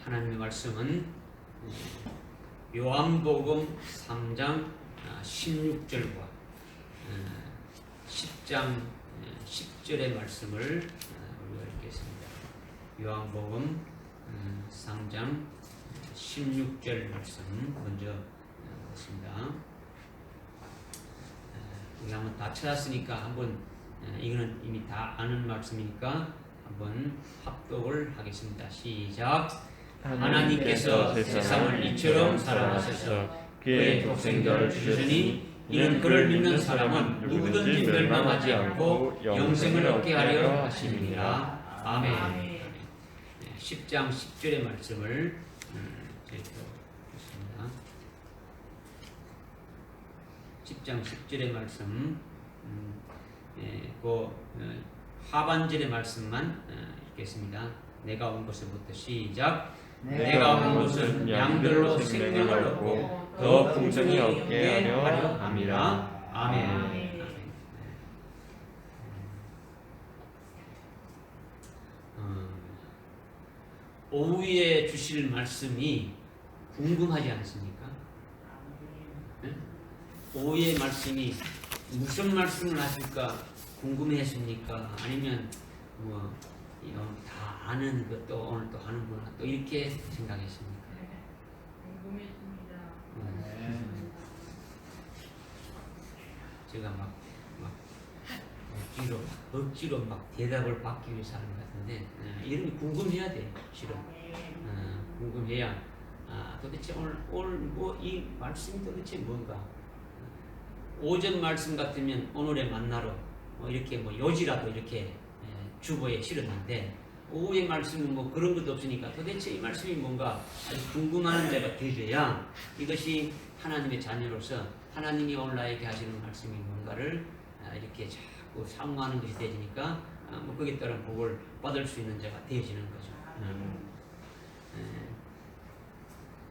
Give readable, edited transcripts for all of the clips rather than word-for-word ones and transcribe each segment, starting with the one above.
하나님의 말씀은 요한복음 3장 16절과 10장 10절의 말씀을 우리가 읽겠습니다. 요한복음 3장 16절 말씀 먼저 보겠습니다. 우리 한번 다 찾았으니까 한번 이거는 이미 다 아는 말씀이니까 한번 합독을 하겠습니다. 시작. 하나님께서 세상을 이처럼 사랑하셔서 그의 독생자를 주시니 이는 그를 믿는 사람은 누구든지 멸망하지 않고 영생을 얻게 하려 하심이니라. 아멘. 10장 10절의 말씀을 보겠습니다. 10장 10절의 말씀 그 하반절의 말씀만 읽겠습니다. 내가 온 것부터 시작. 내가 온 것은 양들로 생명을 얻고 더 풍성히 얻게 하려 함이라. 아멘. 오후에 주실 말씀이 궁금하지 않습니까? 네? 오후의 말씀이 무슨 말씀을 하실까 궁금했습니까? 아니면 다 아는 것도 오늘 또 하는구나 또 이렇게 생각했습니까? 궁금했습니다. 제가 막 억지로 막 대답을 받기 위해서 하는 것 같은데 이런 게 궁금해야 돼요. 실은 궁금해야 도대체 오늘 뭐 이 말씀이 도대체 뭔가. 오전 말씀 같으면 오늘의 만나로 이렇게 요지라도 이렇게 주보에 실었는데 오후의 말씀은 그런 것도 없으니까 도대체 이 말씀이 뭔가 아주 궁금한 자가 되어야 이것이 하나님의 자녀로서 하나님이 오늘 나에게 하시는 말씀이 뭔가를 이렇게 자꾸 사모하는 것이 되니까 거기에 따른 복을 받을 수 있는 자가 되어지는 거죠.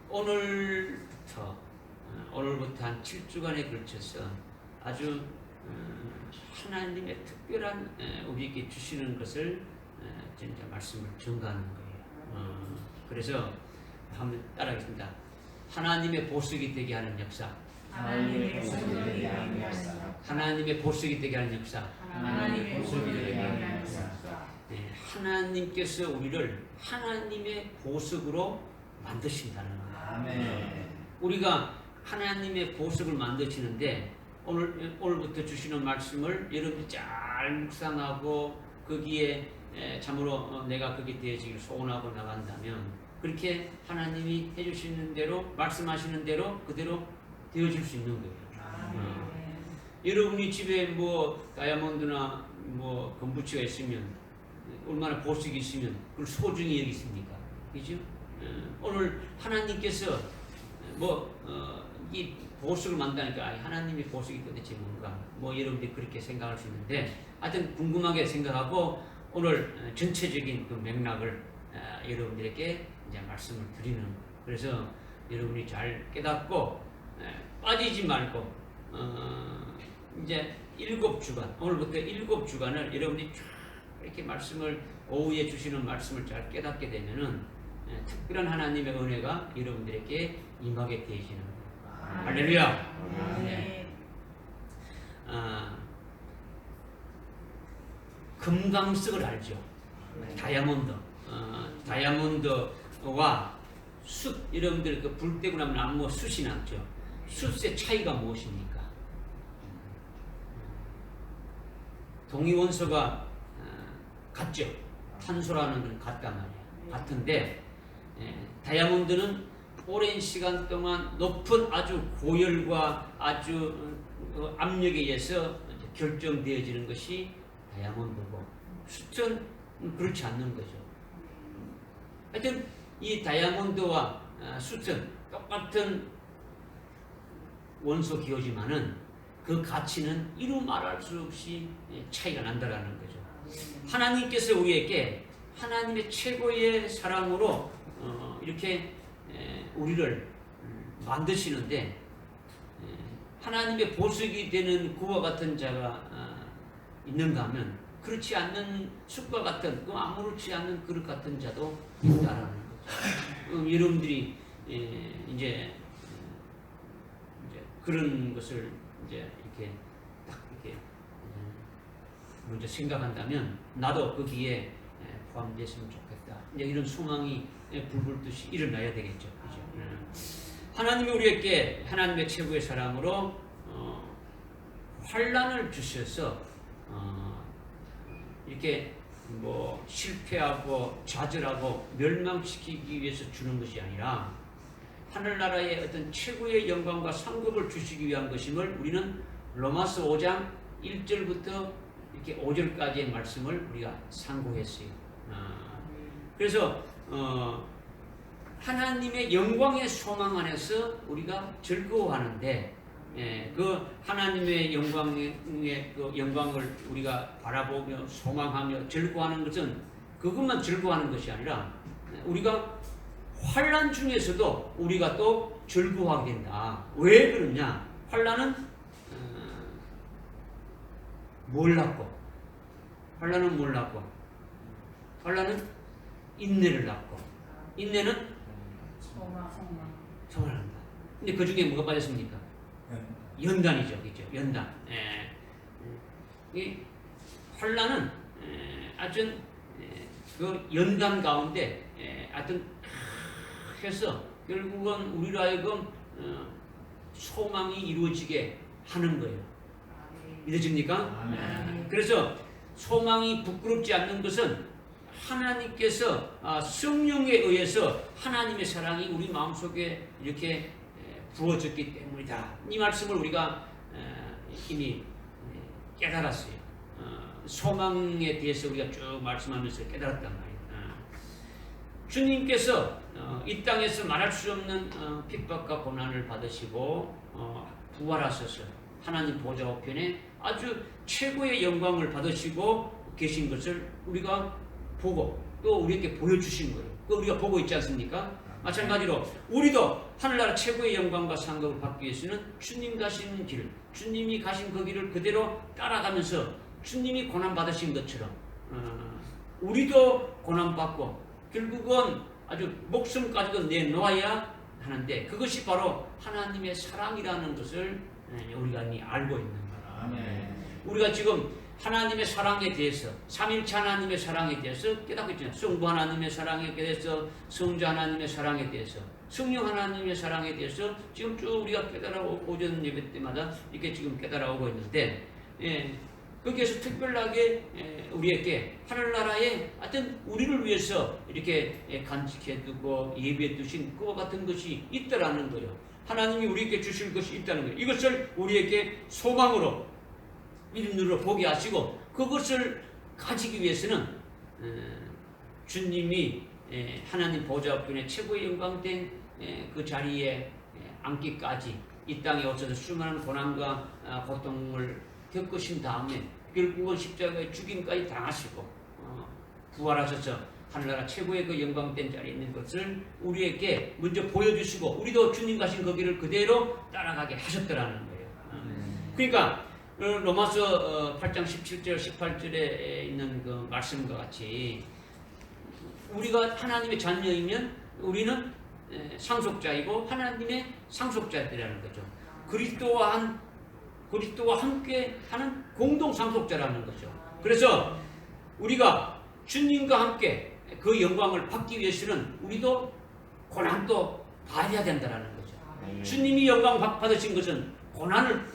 오늘부터 한 7주간에 걸쳐서 아주 하나님의 특별한 우리에게 주시는 것을 진짜 말씀을 전가하는 거예요. 그래서 한번 따라하겠습니다. 하나님의 보석이 되게 하는 역사. 하나님의 보석이 되게 하는 역사. 하나님의 보석이 되게 하는 역사. 하나님의 보석이 되게 하는 역사. 하나님께서 우리를 하나님의 보석으로 만드신다는 거예요. 아멘. 우리가 하나님의 보석을 만드시는데 오늘부터 주시는 말씀을 여러분이 잘 묵상하고 거기에 참으로 내가 거기에 되어지길 소원하고 나간다면 그렇게 하나님이 해주시는 대로 말씀하시는 대로 그대로 되어질 수 있는 거예요. 여러분이 집에 다이아몬드나 금부치가 있으면 얼마나 보석이 있으면 그걸 소중히 여기십니까? 그죠? 오늘 하나님께서 이 보석을 만드니까 하나님의 보석이 도대체 뭔가 여러분들이 그렇게 생각할 수 있는데 하여튼 궁금하게 생각하고 오늘 전체적인 그 맥락을 여러분들에게 이제 말씀을 드리는 거예요. 그래서 여러분이 잘 깨닫고 빠지지 말고 이제 7주간 오늘부터 7주간을 여러분이 쭉 이렇게 말씀을 오후에 주시는 말씀을 잘 깨닫게 되면은 특별한 하나님의 은혜가 여러분들에게 임하게 되시는 거예요. 할렐루야. 네. 금강석을 알죠? 다이아몬드. 다이아몬드와 숯, 여러분들 불 떼고 나면 나무 숯이 남죠. 숯의 차이가 무엇입니까? 동위원소가 같죠. 탄소라는 건 같단 말이에요. 같은데 다이아몬드는 오랜 시간 동안 높은 아주 고열과 아주 압력에 의해서 결정되어지는 것이 다이아몬드고 숯은 그렇지 않는 거죠. 하여튼 이 다이아몬드와 숯은 똑같은 원소 기호지만은 그 가치는 이루 말할 수 없이 차이가 난다라는 거죠. 하나님께서 우리에게 하나님의 최고의 사랑으로 이렇게 우리를 만드시는데 하나님의 보석이 되는 그와 같은 자가 있는가 하면 그렇지 않는 숲과 같은 아무렇지 않은 그릇 같은 자도 있다라는 거죠. 여러분들이 이제 그런 것을 이제 이렇게 딱 이렇게 먼저 생각한다면 나도 거기에 포함됐으면 좋겠다. 이제 이런 소망이 불불 듯이 일어나야 되겠죠. 그죠? 하나님이 우리에게 하나님의 최고의 사랑으로 환난을 주셔서 이렇게 뭐 실패하고 좌절하고 멸망시키기 위해서 주는 것이 아니라 하늘나라의 어떤 최고의 영광과 상급을 주시기 위한 것임을 우리는 로마서 5장 1절부터 이렇게 5절까지의 말씀을 우리가 상고했어요. 그래서 하나님의 영광의 소망 안에서 우리가 즐거워하는데 그 하나님의 영광의 그 영광을 우리가 바라보며 소망하며 즐거워하는 것은 그것만 즐거워하는 것이 아니라 우리가 환난 중에서도 우리가 또 즐거워하게 된다. 왜 그러냐? 환난은 뭘 낳고? 환난은 뭘 낳고? 환난은 인내를 낳고, 인내는 소망을 한다. 근데 그 중에 뭐가 빠졌습니까? 연단이죠, 그죠? 연단. 이 환난은 하여튼 그 연단 가운데 하여튼 해서 결국은 우리로 하여금 소망이 이루어지게 하는 거예요. 믿어집니까? 그래서 소망이 부끄럽지 않는 것은 하나님께서 성령에 의해서 하나님의 사랑이 우리 마음속에 이렇게 부어졌기 때문이다. 이 말씀을 우리가 이미 깨달았어요. 소망에 대해서 우리가 쭉 말씀하면서 깨달았단 말이에요. 주님께서 이 땅에서 말할 수 없는 핍박과 고난을 받으시고 부활하셔서 하나님 보좌 우편에 아주 최고의 영광을 받으시고 계신 것을 우리가 보고 또 우리에게 보여주신 거예요. 그거 우리가 보고 있지 않습니까? 마찬가지로 우리도 하늘나라 최고의 영광과 상급을 받기 위해서는 주님 가신 길, 주님이 가신 그 길을 그대로 따라가면서 주님이 고난받으신 것처럼 우리도 고난받고 결국은 아주 목숨까지도 내놓아야 하는데 그것이 바로 하나님의 사랑이라는 것을 우리가 이미 알고 있는 거예요. 우리가 지금 하나님의 사랑에 대해서 삼일체 하나님의 사랑에 대해서 깨닫고 있잖아요. 성부 하나님의 사랑에 대해서 성자 하나님의 사랑에 대해서 성령 하나님의 사랑에 대해서 지금 쭉 우리가 오전 예배 때마다 이렇게 지금 깨달아오고 있는데 거기에서 특별하게 우리에게 하늘나라에 하여튼 우리를 위해서 이렇게 간직해두고 예배해 두신 그와 같은 것이 있다라는 거예요. 하나님이 우리에게 주실 것이 있다는 거예요. 이것을 우리에게 소망으로 믿음으로 보게 하시고 그것을 가지기 위해서는 주님이 하나님 보좌 우편에 최고의 영광된 그 자리에 앉기까지 이 땅에 오셔서 수많은 고난과 고통을 겪으신 다음에 결국은 십자가의 죽임까지 당하시고 부활하셔서 하늘나라 최고의 그 영광된 자리에 있는 것을 우리에게 먼저 보여주시고 우리도 주님 가신 그 길을 그대로 따라가게 하셨더라는 거예요. 그러니까 로마서 8장 17절 18절에 있는 그 말씀과 같이 우리가 하나님의 자녀이면 우리는 상속자이고 하나님의 상속자들이라는 거죠. 그리스도와 함께 하는 공동 상속자라는 거죠. 그래서 우리가 주님과 함께 그 영광을 받기 위해서는 우리도 고난도 받아야 된다는 거죠. 주님이 영광 받으신 것은 고난을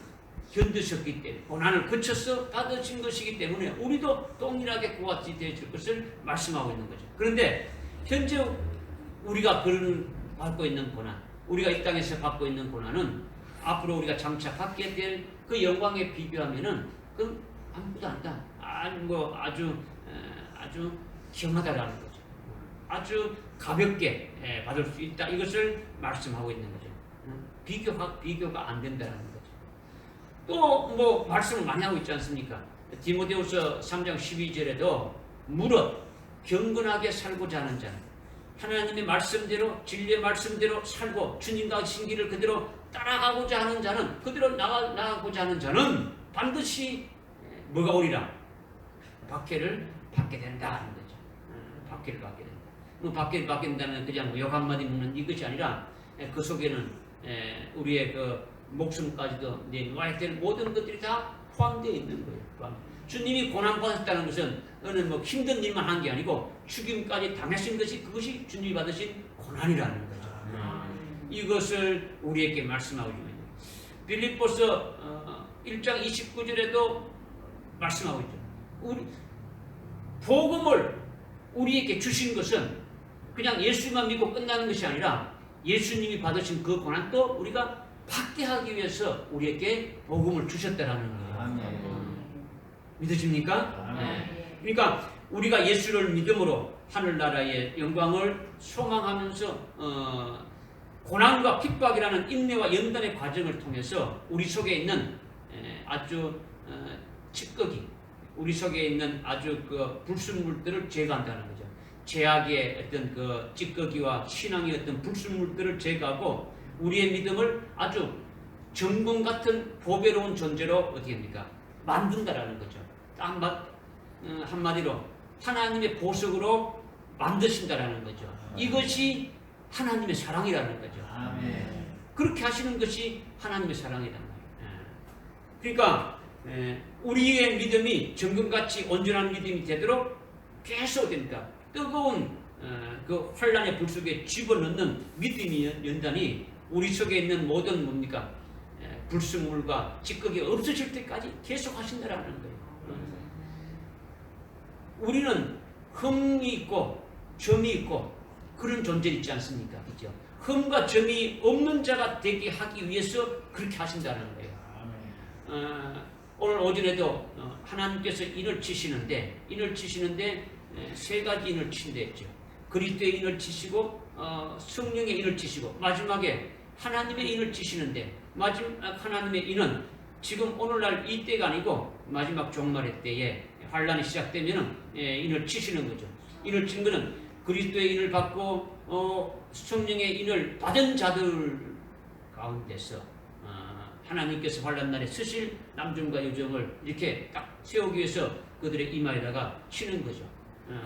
견디셨기 때문에 고난을 거쳐서 받으신 것이기 때문에 우리도 동일하게 그와 같이 되어질 것을 말씀하고 있는 거죠. 그런데 현재 우리가 받고 있는 고난, 우리가 이 땅에서 받고 있는 고난은 앞으로 우리가 장차 받게 될 그 영광에 비교하면은 그 아무것도 아니다. 아주 겸하다라는 거죠. 아주 가볍게 받을 수 있다. 이것을 말씀하고 있는 거죠. 비교가 안 된다는 거죠. 또 뭐 말씀을 많이 하고 있지 않습니까? 디모데후서 3장 12절에도 무릇 경건하게 살고자 하는 자는 하나님의 말씀대로 진리의 말씀대로 살고 주님과 하신 길을 그대로 따라가고자 하는 자는 그대로 나가고자 하는 자는 반드시 뭐가 오리라? 박해를 받게 된다는 거죠. 박해를 받게 된다. 뭐 바뀐다는 그냥 뭐 욕 한마디 묻는 이것이 아니라 그 속에는 우리의 그 목숨까지도 내놓아야 될 모든 것들이 다 포함되어 있는 거예요. 주님이 고난받았다는 것은 어느 뭐 힘든 일만 한 게 아니고 죽임까지 당하신 것이 그것이 주님이 받으신 고난이라는 거죠. 이것을 우리에게 말씀하고 있는 거예요. 빌립보서 1장 29절에도 말씀하고 있죠. 복음을 우리에게 주신 것은 그냥 예수만 믿고 끝나는 것이 아니라 예수님이 받으신 그 고난도 우리가 받게 하기 위해서 우리에게 복음을 주셨다라는 거예요. 믿으십니까? 네. 그러니까 우리가 예수를 믿음으로 하늘나라의 영광을 소망하면서 고난과 핍박이라는 인내와 연단의 과정을 통해서 우리 속에 있는 아주 찌꺼기, 우리 속에 있는 아주 그 불순물들을 제거한다는 거죠. 죄악의 어떤 그 찌꺼기와 신앙의 어떤 불순물들을 제거하고 우리의 믿음을 아주 정금 같은 보배로운 존재로 어떻게 합니까? 만든다라는 거죠. 한마디로 하나님의 보석으로 만드신다라는 거죠. 이것이 하나님의 사랑이라는 거죠. 그렇게 하시는 것이 하나님의 사랑이란 말이에요. 그러니까 우리의 믿음이 정금같이 온전한 믿음이 되도록 계속 됩니다. 뜨거운 그 환란의 불 속에 집어넣는 믿음의 연단이 우리 속에 있는 모든 뭡니까? 불순물과 찌꺼기가 없어질 때까지 계속 하신다라는 거예요. 우리는 흠이 있고 점이 있고 그런 존재 있지 않습니까? 그죠? 흠과 점이 없는 자가 되게 하기 위해서 그렇게 하신다는 거예요. 오늘 오전에도 하나님께서 인을 치시는데 세 가지 인을 친다 했죠. 그리스도의 인을 치시고 성령의 인을 치시고 마지막에 하나님의 인을 치시는데 마지막 하나님의 인은 지금 오늘날 이때가 아니고 마지막 종말의 때에 환란이 시작되면 인을 치시는 거죠. 인을 친 것은 그리스도의 인을 받고 성령의 인을 받은 자들 가운데서 하나님께서 환란날에 쓰실 남종과 여종을 이렇게 딱 세우기 위해서 그들의 이마에다가 치는 거죠.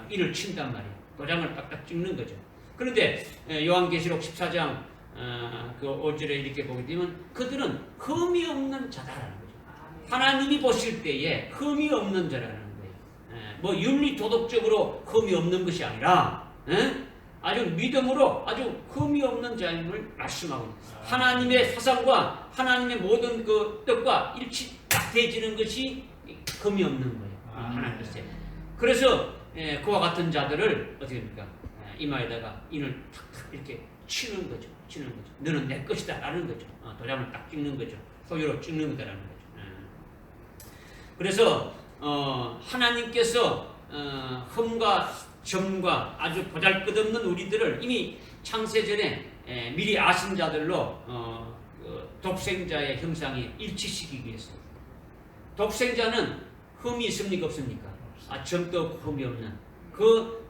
인을 친단 말이에요. 도장을 딱딱 찍는 거죠. 그런데 요한계시록 14장 그 5절에 이렇게 보게 되면 그들은 흠이 없는 자다라는 거죠. 하나님이 보실 때에 흠이 없는 자라는 거예요. 뭐 윤리 도덕적으로 흠이 없는 것이 아니라 아주 믿음으로 아주 흠이 없는 자임을 말씀하고 있습니다. 하나님의 사상과 하나님의 모든 그 뜻과 일치 딱 되지는 것이 흠이 없는 거예요. 하나님께서. 그래서 그와 같은 자들을 어떻게 합니까? 이마에다가 인을 탁탁 이렇게 치는 거죠. 너는 내 것이다 라는 거죠. 도장을 딱 찍는 거죠. 소유로 찍는 거다라는 거죠. 그래서 하나님께서 흠과 점과 아주 보잘것없는 우리들을 이미 창세전에 미리 아신 자들로 독생자의 형상에 일치시키기 위해서. 독생자는 흠이 있습니까 없습니까? 점도 없고 흠이 없는 그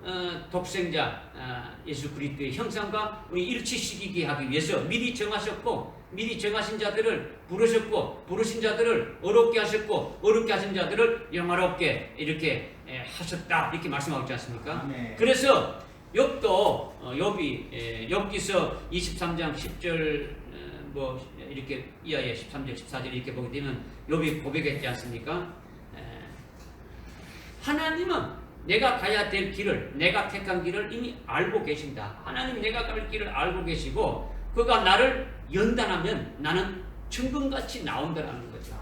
독생자 예수 그리스도의 형상과 우리 일치시키게 하기 위해서 미리 정하셨고 미리 정하신 자들을 부르셨고 부르신 자들을 어렵게 하셨고 어렵게 하신 자들을 영화롭게 이렇게 하셨다 이렇게 말씀하고 있지 않습니까? 네. 그래서 욥도 욥기서 23장 10절 뭐 이렇게 이하에 13절 14절 이렇게 보게 되면 욥이 고백했지 않습니까? 하나님은 내가 가야 될 길을 내가 택한 길을 이미 알고 계신다. 하나님 내가 갈 길을 알고 계시고 그가 나를 연단하면 나는 천금같이 나온다라는 거죠.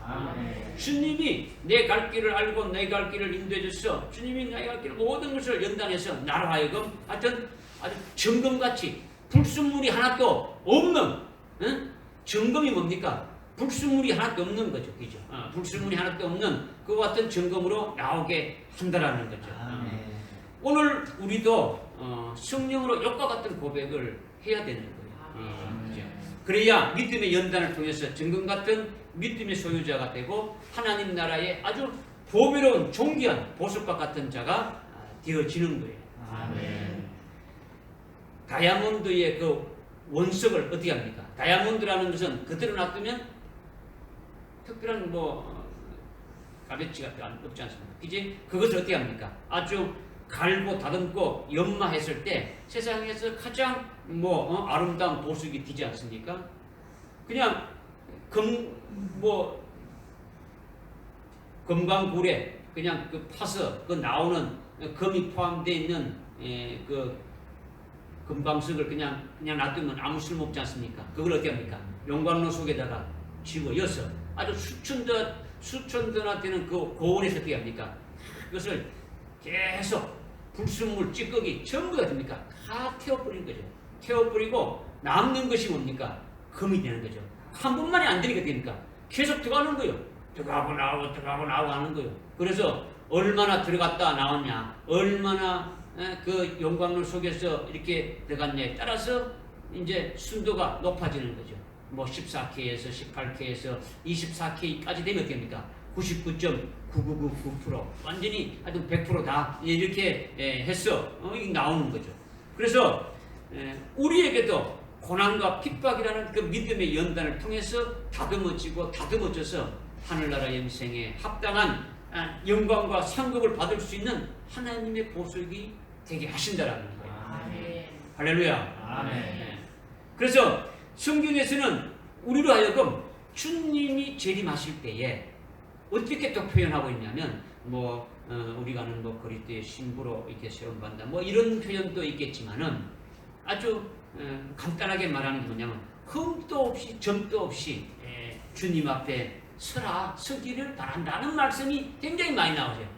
주님이 내 갈 길을 알고 내 갈 길을 인도해 주셔서 주님이 내 갈 길 모든 것을 연단해서 나로 하여금 하여튼 아주 정금같이 불순물이 하나도 없는 정금이 뭡니까? 불순물이 하나도 없는 거죠. 그죠? 불순물이 하나도 없는 그와 같은 정금으로 나오게 한다라는 거죠. 오늘 우리도 성령으로 욕과 같은 고백을 해야 되는 거예요. 그죠? 그래야 믿음의 연단을 통해서 정금 같은 믿음의 소유자가 되고 하나님 나라의 아주 보배로운 존귀한 보석과 같은 자가 되어지는 거예요. 다이아몬드의 그 원석을 어떻게 합니까? 다이아몬드라는 것은 그대로 놔두면 특별한 뭐 값어치가 없지 않습니까? 그지? 그것을 어떻게 합니까? 아주 갈고 다듬고 연마했을 때 세상에서 가장 아름다운 보석이 되지 않습니까? 그냥 금강굴에 그냥 그 파서 그 나오는 금이 포함되어 있는 그 금방석을 그냥 놔두면 아무 쓸모없지 않습니까? 그걸 어떻게 합니까? 용광로 속에다가 집어여서 아주 수천 도나 되는 그 고온에서 어떻게 합니까? 그것을 계속 불순물, 찌꺼기 전부 다 됩니까? 다 태워버리는 거죠. 태워버리고 남는 것이 뭡니까? 금이 되는 거죠. 한 번만에 안 되니까 됩니까? 계속 들어가는 거예요. 들어가고 나오고 하는 거예요. 그래서 얼마나 들어갔다 나왔냐, 얼마나 그 용광로 속에서 이렇게 들어갔냐에 따라서 이제 순도가 높아지는 거죠. 14K에서 18K에서 24K까지 되면 어떻게 됩니까? 99.9999% 완전히 하여튼 100%다 이렇게 해서 이게 나오는 거죠. 그래서 우리에게도 고난과 핍박이라는 그 믿음의 연단을 통해서 다듬어져서 하늘나라 영생에 합당한 영광과 상급을 받을 수 있는 하나님의 보석이 되게 하신다라는 거예요. 아멘. 할렐루야. 아멘. 그래서 성경에서는 우리로 하여금 주님이 재림하실 때에 어떻게 또 표현하고 있냐면 우리가 아는 그리스도의 신부로 이렇게 세움받는다 이런 표현도 있겠지만은 아주 간단하게 말하는 게 뭐냐면 흠도 없이 점도 없이 주님 앞에 서기를 바란다는 말씀이 굉장히 많이 나오죠.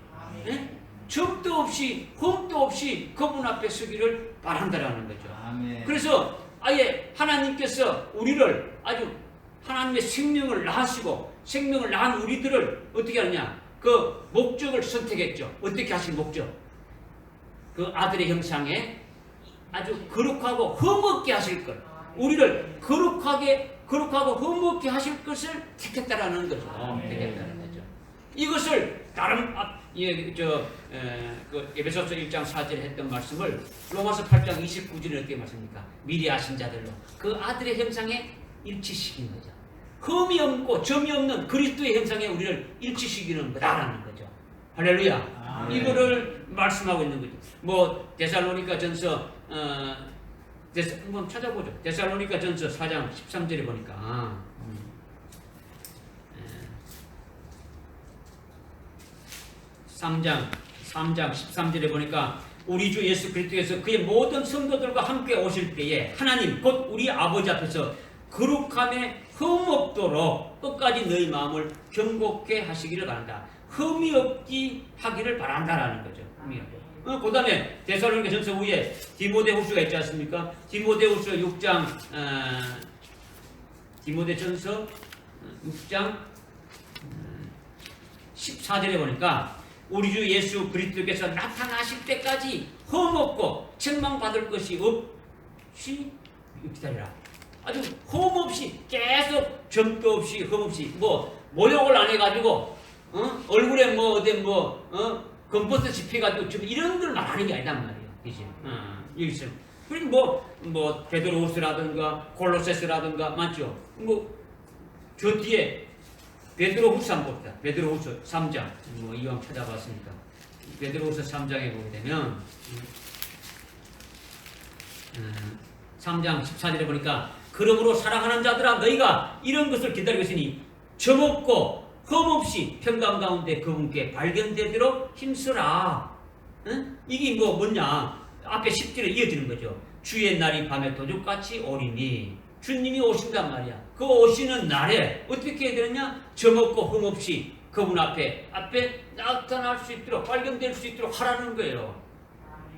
점도 없이 흠도 없이 그분 앞에 서기를 바란다라는 거죠. 아멘. 그래서 아예 하나님께서 우리를 아주 하나님의 생명을 낳으시고 생명을 낳은 우리들을 어떻게 하느냐, 그 목적을 선택했죠. 어떻게 하신 목적? 그 아들의 형상에 아주 거룩하고 흠없게 하실 것, 우리를 거룩하고 흠없게 하실 것을 택했다라는 거죠. 택했다는 거죠. 이것을 다른 에베소서 1장 4절에 했던 말씀을 로마서 8장 29절에 어떻게 말씀합니까? 미리 아신 자들로 그 아들의 형상에 일치시킨 거죠. 흠이 없고 점이 없는 그리스도의 형상에 우리를 일치시키는 거다라는 거죠. 할렐루야. 이거를 말씀하고 있는 거죠. 데살로니가 전서 한번 찾아보죠. 데살로니가 전서 4장 13절에 보니까 3장 13절에 보니까 우리 주 예수 그리스도께서 그의 모든 성도들과 함께 오실 때에 하나님 곧 우리 아버지 앞에서 거룩함에 흠없도록 끝까지 너희 마음을 경고케 하시기를 바란다. 흠이 없기 하기를 바란다라는 거죠. 그 다음에 데살로니가 전서 후에 디모데후서가 있지 않습니까? 디모데후서 6장 디모데전서 6장 14절에 보니까 우리 주 예수 그리스도께서 나타나실 때까지 흠없고 책망받을 것이 없이 기다리라. 아주 흠없이 계속 점도 없이 흠없이 모욕을 안 해가지고 얼굴에 검버스 집혀가지고 지금 이런 걸 말하는 게 아니란 말이에요. 그지? 여기서 그리고 베드로후서라든가 골로새서라든가 맞죠? 저 뒤에 베드로후서 한번 봅시다. 베드로후서 3장 이왕 찾아봤으니까 베드로후서 3장에 보게 되면 3장 14절에 보니까 그러므로 사랑하는 자들아 너희가 이런 것을 기다리고 있으니 점없고 흠없이 평강 가운데 그분께 발견되도록 힘쓰라. 이게 뭐냐? 앞에 10절에 이어지는 거죠. 주의 날이 밤에 도둑같이 오리니 주님이 오신단 말이야. 그 오시는 날에 어떻게 해야 되느냐? 점없고 흠없이 그분 앞에 나타날 수 있도록 발견될 수 있도록 하라는 거예요.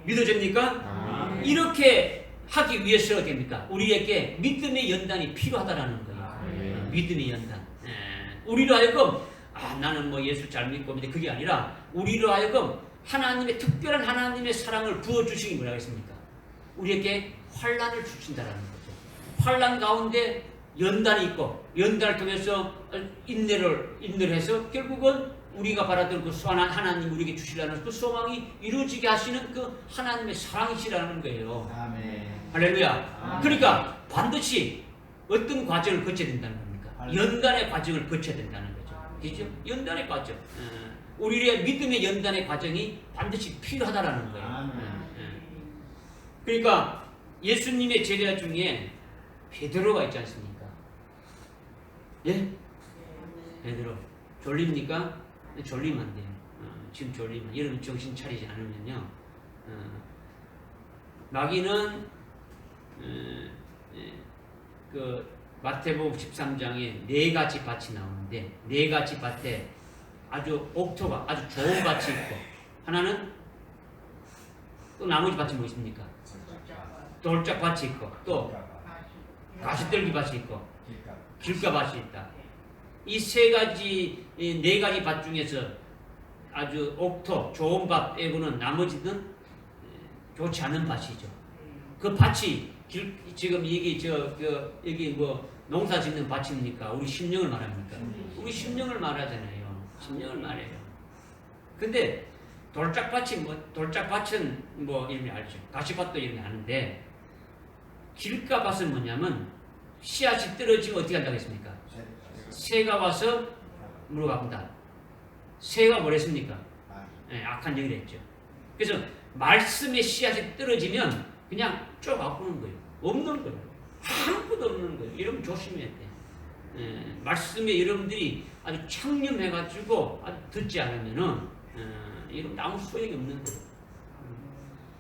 믿어집니까? 이렇게 하기 위해서 어떻게 됩니까? 우리에게 믿음의 연단이 필요하다라는 거예요. 믿음의 연단. 우리로 하여금 나는 예수 잘 믿고 근데 그게 아니라 우리로 하여금 하나님의 특별한 하나님의 사랑을 부어주시기 뭐라고 했습니까? 우리에게 환난을 주신다라는 거죠. 환난 가운데 연단이 있고 연단을 통해서 인내를 해서 결국은 우리가 바라던 그 하나님 우리에게 주시려는 그 소망이 이루어지게 하시는 그 하나님의 사랑이시라는 거예요. 아멘. 할렐루야. 그러니까 반드시 어떤 과정을 거쳐야 된다는 겁니까? 연단의 과정을 거쳐야 된다는 거죠. 그죠? 연단의 과정. 우리의 믿음의 연단의 과정이 반드시 필요하다라는 거예요. 아멘. 그러니까 예수님의 제자 중에 베드로가 있지 않습니까? 예? 베드로 졸립니까? 졸리면 안 돼요. 지금 졸리면 여러분 정신 차리지 않으면요. 마귀는 그 마태복음 13장에 네 가지 밭이 나오는데 네 가지 밭에 아주 옥토가 아주 좋은 밭이 있고 하나는 또 나머지 밭이 뭐 있습니까? 돌짝 밭이 있고 또 가시떨기 밭이 있고 길가 밭이 있다. 이 세 가지, 네 가지 밭 중에서 아주 옥토, 좋은 밭 빼고는 나머지는 좋지 않은 밭이죠. 그 밭이 지금 여기 뭐 농사 짓는 밭입니까? 우리 심령을 말합니까? 우리 심령을 말하잖아요. 심령을 말해요. 근데 돌짝밭은 뭐 이름이 알죠. 가시밭도 이름이 아는데 길가밭은 뭐냐면 씨앗이 떨어지면 어떻게 한다고 했습니까? 새가 와서 물어갑니다. 새가 뭐랬습니까? 악한 영이라 했죠. 그래서 말씀의 씨앗이 떨어지면 그냥 쭉 아프는 거예요. 없는 거예요. 아무것도 없는 거예요. 이러면 조심해야 돼. 말씀에 여러분들이 아주 창념해가지고 아주 듣지 않으면은 이런 아무 소용이 없는 거예요.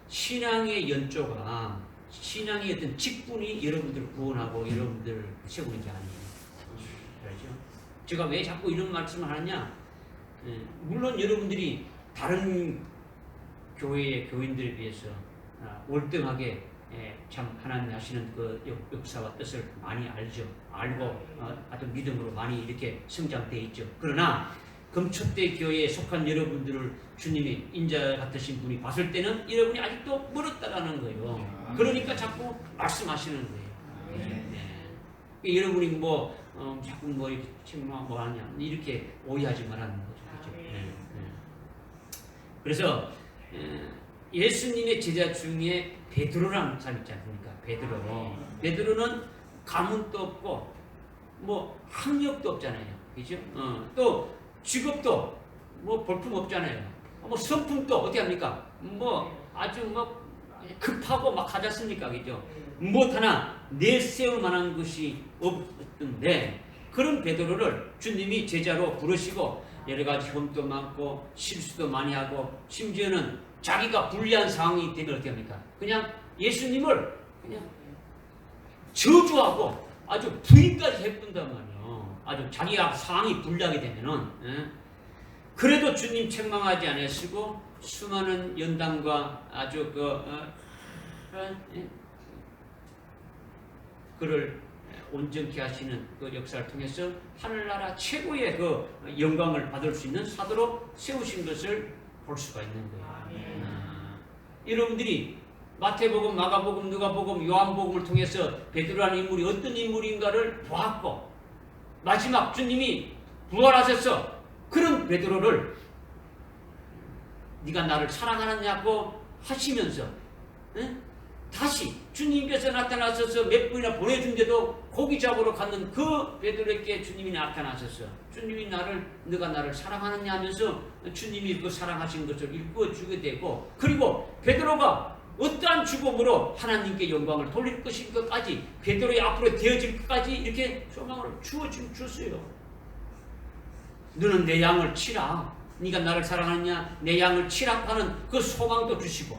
신앙의 연조가 신앙의 어떤 직분이 여러분들을 구원하고 여러분들을 세우는 게 아니에요. 알죠? 제가 왜 자꾸 이런 말씀을 하느냐? 물론 여러분들이 다른 교회의 교인들에 비해서 월등하게 참 하나님 하시는 그 역사와 뜻을 많이 알죠. 알고 어떤 믿음으로 많이 이렇게 성장돼 있죠. 그러나 금초대 교회에 속한 여러분들을 주님이 인자 같으신 분이 봤을 때는 여러분이 아직도 멀었다라는 거예요. 그러니까 자꾸 말씀하시는 거예요. 네. 여러분이 뭐 자꾸 뭐 이렇게 뭐 하냐 이렇게 오해하지 말라는 거죠. 그렇죠? 네. 그래서 예수님의 제자 중에 베드로라는 사람 있지 않습니까? 베드로는 가문도 없고 뭐 학력도 없잖아요. 그죠? 또 직업도 뭐 볼품 없잖아요. 뭐 성품도 어떻게 합니까? 뭐 아주 뭐 급하고 막 하지 않습니까? 그죠? 무엇 하나 내세울 만한 것이 없던데 그런 베드로를 주님이 제자로 부르시고 여러 가지 흠도 많고 실수도 많이 하고 심지어는 자기가 불리한 상황이 되면 어떻게 합니까? 그냥 예수님을 그냥 저주하고 아주 부인까지 해본단 말이에요. 아주 자기가 상황이 불리하게 되면은 그래도 주님 책망하지 않으시고 수많은 연단과 아주 그를 온전케 하시는 그 역사를 통해서 하늘나라 최고의 그 영광을 받을 수 있는 사도로 세우신 것을 볼 수가 있는 거예요. 여러분들이 마태복음, 마가복음, 누가복음, 요한복음을 통해서 베드로라는 인물이 어떤 인물인가를 보았고 마지막 주님이 부활하셔서 그런 베드로를 네가 나를 사랑하느냐고 하시면서 다시 주님께서 나타나셔서 몇 분이나 보내준데도 고기 잡으러 갔는 그 베드로에게 주님이 나타나셔서 주님이 너가 나를 사랑하느냐 하면서 주님이 그 사랑하신 것을 일구어주게 되고 그리고 베드로가 어떠한 죽음으로 하나님께 영광을 돌릴 것인 것까지 베드로의 앞으로 되어질 것까지 이렇게 소망을 주었어요. 너는 내 양을 치라. 네가 나를 사랑하느냐 내 양을 치라 하는 그 소망도 주시고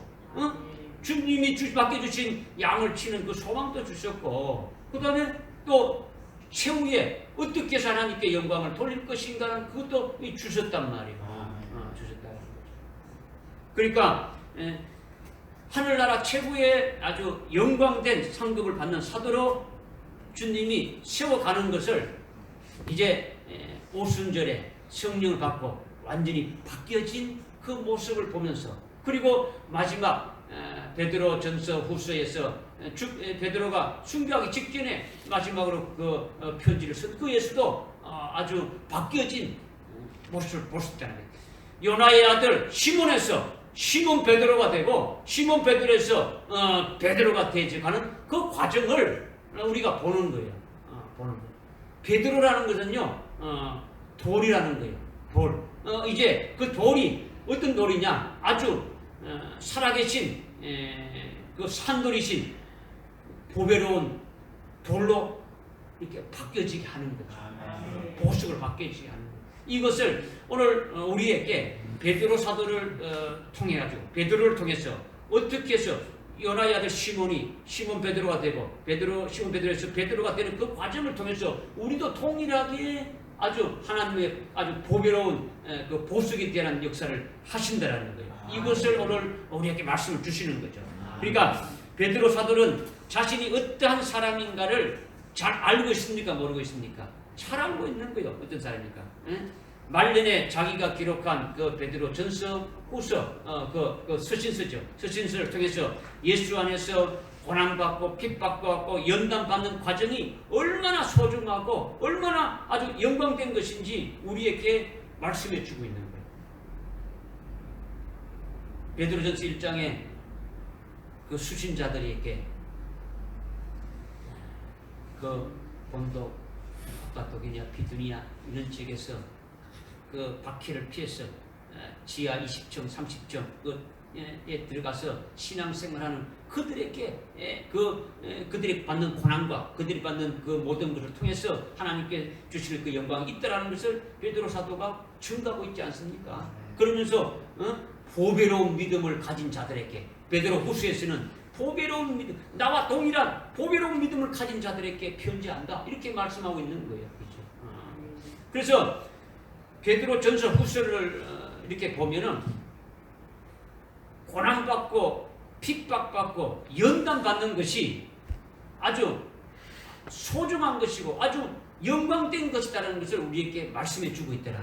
주님이 맡겨주신 양을 치는 그 소망도 주셨고 그 다음에 또 최후에 어떻게 해서 하나님께 영광을 돌릴 것인가는 그것도 주셨단 말이에요. 주셨다는 거죠. 그러니까 하늘나라 최고의 아주 영광된 상급을 받는 사도로 주님이 세워가는 것을 이제 오순절에 성령을 받고 완전히 바뀌어진 그 모습을 보면서 그리고 마지막 베드로 전서 후서에서 베드로가 순교하기 직전에 마지막으로 그 편지를 쓴 그에서도 아주 바뀌어진 모습을 볼 수 있다는 거예요. 요나의 아들 시몬에서 시몬 베드로가 되고 시몬 베드로에서 베드로가 되어가는 그 과정을 우리가 보는 거예요. 보는 거예요. 베드로라는 것은요 돌이라는 거예요. 돌. 이제 그 돌이 어떤 돌이냐? 아주 살아계신 그 산돌이신 보배로운 돌로 이렇게 바뀌어지게 하는 거죠. 보석을 바뀌어지게 하는 거죠. 이것을 오늘 우리에게 베드로 사도를 통해 가지고 베드로를 통해서 어떻게 해서 요나의 아들 시몬 베드로가 되고 시몬 베드로에서 베드로가 되는 그 과정을 통해서 우리도 동일하게 아주 하나님의 아주 보배로운 그 보석에 대한 역사를 하신다라는 거예요. 이것을 오늘 우리에게 말씀을 주시는 거죠. 그러니까 베드로 사도는 자신이 어떠한 사람인가를 잘 알고 있습니까? 모르고 있습니까? 잘 알고 있는 거예요. 어떤 사람입니까? 말년에 자기가 기록한 그 베드로 전서 후서 그 서신서죠. 서신서를 통해서 예수 안에서 고난받고 핍박받고 연단받는 과정이 얼마나 소중하고 얼마나 아주 영광된 것인지 우리에게 말씀해 주고 있는 거예요. 베드로전서 1장에 그 수신자들에게 그 본독, 아까독이냐 비두니아 이런 지역에서 그 박해를 피해서 지하 20층, 30층 에 들어가서 신앙생활하는 그들에게 그들이 받는 고난과 그들이 받는 그 모든 것을 통해서 하나님께 주시는 그 영광이 있다라는 것을 베드로 사도가 증거하고 있지 않습니까? 그러면서 보배로운 믿음을 가진 자들에게 베드로 후서에서는 보배로운 믿음, 나와 동일한 보배로운 믿음을 가진 자들에게 편지한다 이렇게 말씀하고 있는 거예요. 그렇죠? 그래서 베드로 전서 후서를 이렇게 보면은 고난받고 핍박받고 연단받는 것이 아주 소중한 것이고 아주 영광된 것이다라는 것을 우리에게 말씀해 주고 있더라.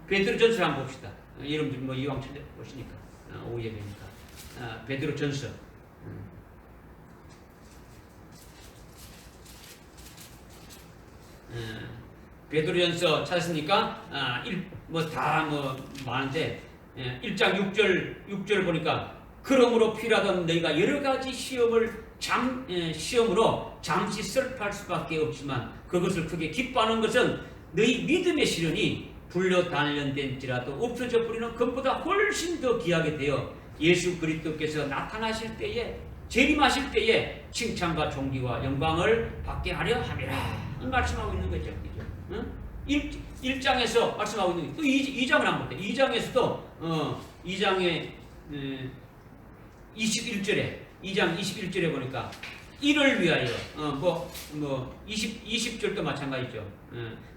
베드로 전서를 한번 봅시다. 여러분들 뭐 이왕 보시니까 오후 예배니까 베드로 전서 베드로전서 찾았습니까? 많은데 1장 6절 보니까 그러므로 필요하던 너희가 여러 가지 시험으로 잠시 슬퍼할 수밖에 없지만 그것을 크게 기뻐하는 것은 너희 믿음의 시련이 불려 단련된지라도 없어져 버리는 것보다 훨씬 더 귀하게 되어 예수 그리스도께서 나타나실 때에 재림하실 때에 칭찬과 존귀와 영광을 받게 하려 함이라 이 말씀하고 있는 거죠. 응? 1장에서 말씀하고 있는 또 2장을 한번 볼게요. 2장에서도 2장의 21절에 2장 21절에 보니까 이를 위하여 20절도 마찬가지죠.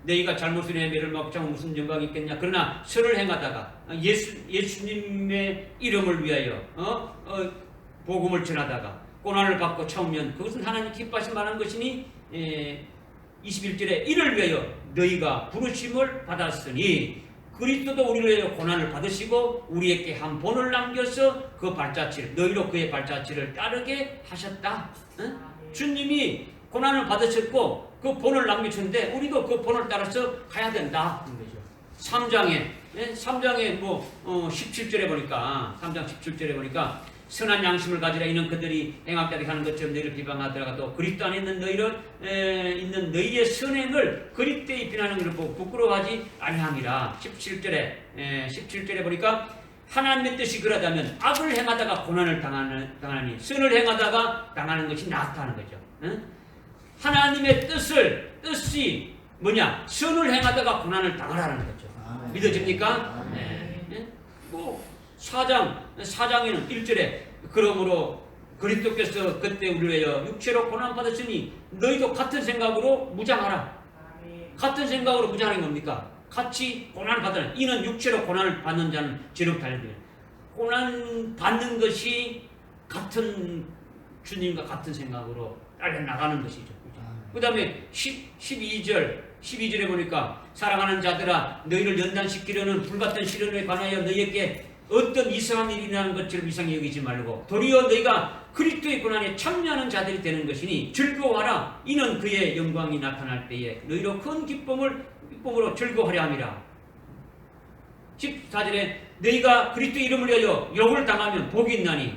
너희가 잘못을 해 매를 막고 무슨 영광이 있겠냐. 그러나 선을 행하다가 예수님의 이름을 위하여 복음을 전하다가 고난을 받고 참으면 그것은 하나님 기뻐하실 만한 것이니 21절에 이를 위하여 너희가 부르심을 받았으니 그리스도도 우리를 위하여 고난을 받으시고 우리에게 한 본을 남겨서 그 발자취를 너희로 그의 발자취를 따르게 하셨다. 응? 주님이 고난을 받으셨고 그 본을 남기셨는데 우리도 그 본을 따라서 가야 된다. 3장에 17절에 보니까 3장 17절에 보니까 선한 양심을 가지라. 이는 그들이 행악자들이 하는 것처럼 너희를 비방하더라도 그리스도 안에 있는 있는 너희의 선행을 그리스도에 비난하는 것을 보고 부끄러워하지 아니함이라. 17절에 보니까 하나님의 뜻이 그러다면 악을 행하다가 고난을 당하니 선을 행하다가 당하는 것이 낫다는 거죠. 응? 하나님의 뜻이 뭐냐? 선을 행하다가 고난을 당하라는 거죠. 믿어집니까? 네. 4장에는 1절에 그러므로 그리스도께서 그때 우리를 위하여 육체로 고난받으시니 너희도 같은 생각으로 무장하라. 같은 생각으로 무장하는 겁니까? 같이 고난받으라. 이는 육체로 고난을 받는 자는 죄로 달려들어요. 고난받는 것이 같은 주님과 같은 생각으로 달려나가는 것이죠. 그 다음에 12절에 보니까 사랑하는 자들아 너희를 연단시키려는 불같은 시련에 관하여 너희에게 어떤 이상한 일이 일어나는 것처럼 이상히 여기지 말고 도리어 너희가 그리스도의 고난에 참여하는 자들이 되는 것이니 즐거워하라. 이는 그의 영광이 나타날 때에 너희로 큰 기쁨으로 즐거워하려 함이라. 14절에 너희가 그리스도의 이름을 위하여 욕을 당하면 복이 있나니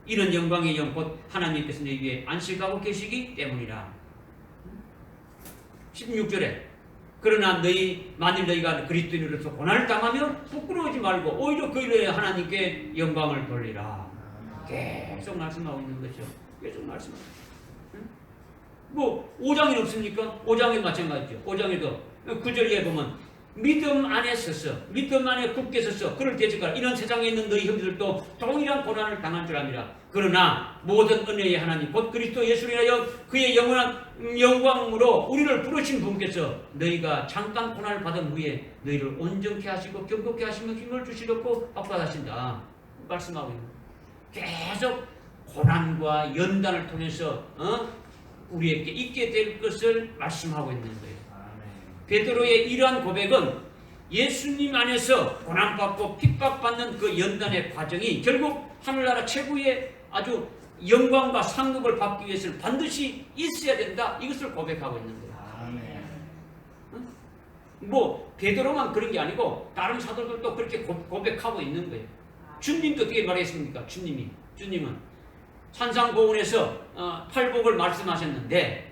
이는 영광의 영 곧 하나님께서 너희 위에 안식하고 계시기 때문이라. 16절에 그러나 만일 너희가 그리스도인으로서 고난을 당하면 부끄러워하지 말고 오히려 그 일에 하나님께 영광을 돌리라. 계속 말씀하고 있는 거죠. 계속 말씀하고. 뭐 5장에 없습니까? 5장에 마찬가지죠. 5장에도 9절에 보면 믿음 안에 서서 믿음 안에 굳게 서서 그를 대적하라. 이런 세상에 있는 너희 형제들도 동일한 고난을 당할 줄 압니다. 그러나 모든 은혜의 하나님 곧 그리스도 예수를 인하여 그의 영원한 영광으로 우리를 부르신 분께서 너희가 잠깐 고난을 받은 후에 너희를 온전케 하시고 경고케 하시며 힘을 주시려고 박받하신다. 말씀하고 있는 계속 고난과 연단을 통해서 우리에게 있게 될 것을 말씀하고 있는 거예요. 베드로의 이러한 고백은 예수님 안에서 고난받고 핍박받는 그 연단의 과정이 결국 하늘나라 최고의 아주 영광과 상급을 받기 위해서는 반드시 있어야 된다. 이것을 고백하고 있는 거예요. 뭐 베드로만 그런 게 아니고 다른 사도들도 그렇게 고백하고 있는 거예요. 주님도 어떻게 말했습니까? 주님은 산상고훈에서 팔복을 말씀하셨는데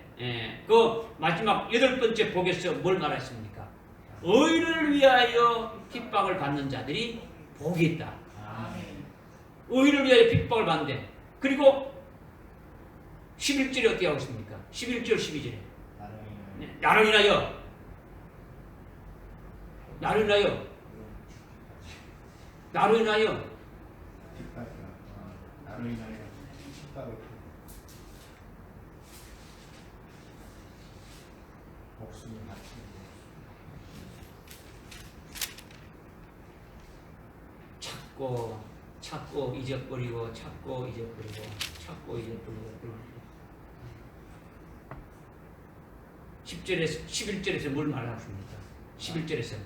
그 마지막 8번째 복에서 뭘 말했습니까? 의를 위하여 핍박을 받는 자들이 복이 있다. 의를 위하여 핍박을 받는데 그리고 11절에 어떻게 하고 있습니까? 11절 12절에 나를 인하여 찾고 잊어버리고 찾고 잊어버리고 10절에서 11절에서 뭘 말하십니까? 11절에서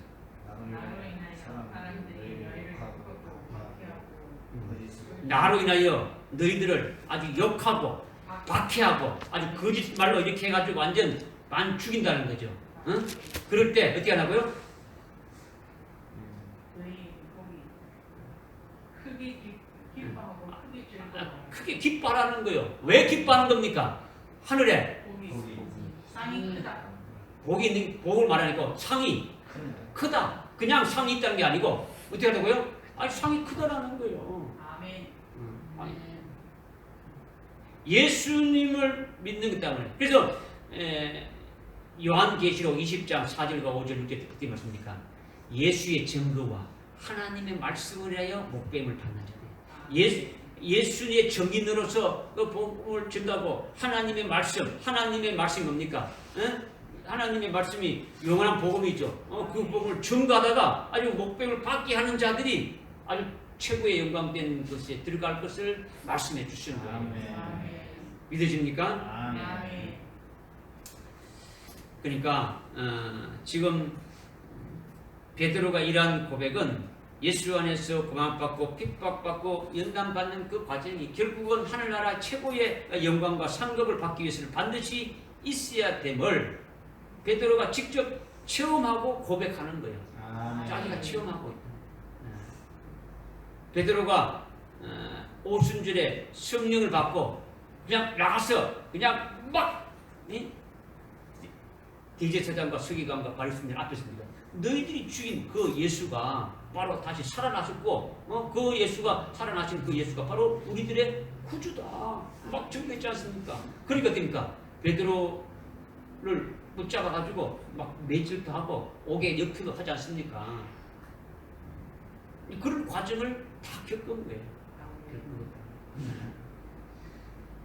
나로 인하여 너희들을 아주 욕하고 박해하고 아주 거짓말로 이렇게 해가지고 완전 죽인다는 거죠. 응? 그럴 때 어떻게 하냐고요? 크게 기뻐하라는 거예요. 왜 기뻐하는 겁니까? 하늘에 상이 크다. 복을 말하니까 상이 크다. 그냥 상이 있다는 게 아니고 어떻게 하냐고요? 아니 상이 크다라는 거예요. 아멘. 아니, 예수님을 믿는 것 때문에. 그래서 요한계시록 20장 4절과 5절 어떻게 말씀입니까? 예수의 증거와 하나님의 말씀을 위하여 목배임을 받는 자들. 예수의 증인으로서 그 복음을 전하고 하나님의 말씀이 뭡니까? 하나님의 말씀이 영원한 복음이죠. 그 복음을 증거하다가 아주 목배임을 받게 하는 자들이 아주 최고의 영광된 것에 들어갈 것을 말씀해 주시는 거예요. 믿으십니까? 아멘. 그러니까 지금 베드로가 이러한 고백은 예수 안에서 고난받고 핍박받고 연단받는 그 과정이 결국은 하늘나라 최고의 영광과 상급을 받기 위해서는 반드시 있어야 됨을 베드로가 직접 체험하고 고백하는 거예요. 자기가 체험하고 있다. 베드로가 오순절에 성령을 받고 그냥 나가서 그냥 막 대제사장과 서기관과 바리새인들 앞에서 너희들이 죽인 그 예수가 바로 다시 살아나셨고 그 예수가 살아나신 그 예수가 바로 우리들의 구주다 막 증거했지 않습니까? 그러니까 됩니까? 베드로를 붙잡아가지고 막 매질도 하고 옥에 엮기도 하지 않습니까? 그런 과정을 다 겪은 거예요.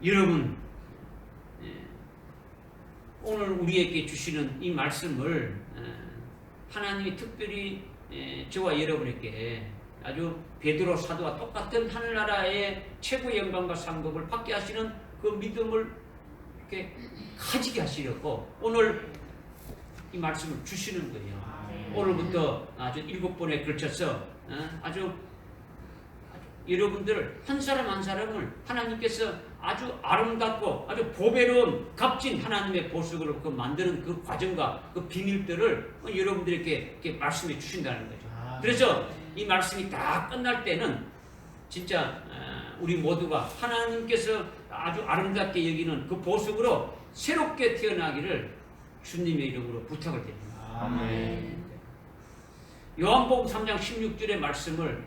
여러분 오늘 우리에게 주시는 이 말씀을 하나님이 특별히 저와 여러분에게 아주 베드로 사도와 똑같은 하늘나라의 최고의 영광과 상급을 받게 하시는 그 믿음을 이렇게 가지게 하시려고 오늘 이 말씀을 주시는 거예요. 오늘부터 아주 7번에 걸쳐서 아주 여러분들을 한 사람 한 사람을 하나님께서 아주 아름답고 아주 보배로운 값진 하나님의 보석으로 만드는 그 과정과 그 비밀들을 여러분들에게 이렇게 말씀해 주신다는 거죠. 그래서 이 말씀이 다 끝날 때는 진짜 우리 모두가 하나님께서 아주 아름답게 여기는 그 보석으로 새롭게 태어나기를 주님의 이름으로 부탁을 드립니다. 아멘. 요한복음 3장 16절의 말씀을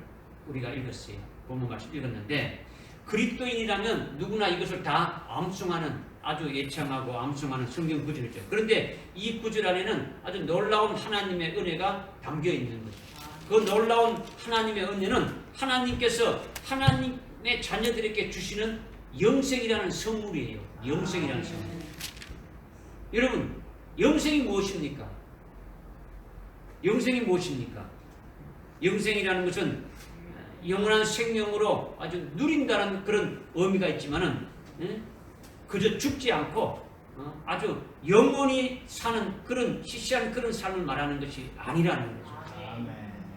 우리가 읽었어요. 본문 말씀 읽었는데 그리스도인이라면 누구나 이것을 다 암송하는 아주 예창하고 암송하는 성경 구절이죠. 그런데 이 구절 안에는 아주 놀라운 하나님의 은혜가 담겨 있는 거죠. 그 놀라운 하나님의 은혜는 하나님께서 하나님의 자녀들에게 주시는 영생이라는 선물이에요. 영생이라는 선물. 여러분, 영생이 무엇입니까? 영생이 무엇입니까? 영생이라는 것은 영원한 생명으로 아주 누린다는 그런 의미가 있지만은 그저 죽지 않고 아주 영원히 사는 그런 시시한 그런 삶을 말하는 것이 아니라는 거죠.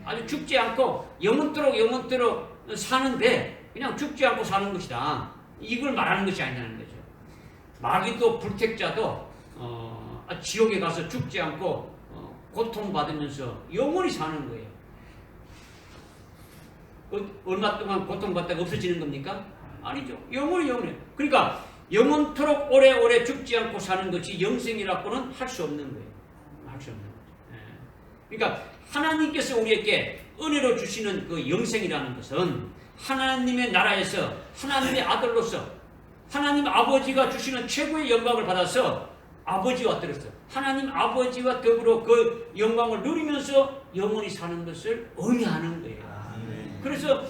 아주 죽지 않고 영원토록 사는데 그냥 죽지 않고 사는 것이다. 이걸 말하는 것이 아니라는 거죠. 마귀도 불택자도 지옥에 가서 죽지 않고 고통받으면서 영원히 사는 거예요. 얼마 동안 고통받다가 없어지는 겁니까? 아니죠. 영원히. 그러니까 영원토록 오래오래 죽지 않고 사는 것이 영생이라고는 할 수 없는 거예요. 할 수 없는 거죠. 그러니까 하나님께서 우리에게 은혜로 주시는 그 영생이라는 것은 하나님의 나라에서 하나님의 아들로서 하나님 아버지가 주시는 최고의 영광을 받아서 아버지와 더불어서 하나님 아버지와 더불어 그 영광을 누리면서 영원히 사는 것을 의미하는 거예요. 그래서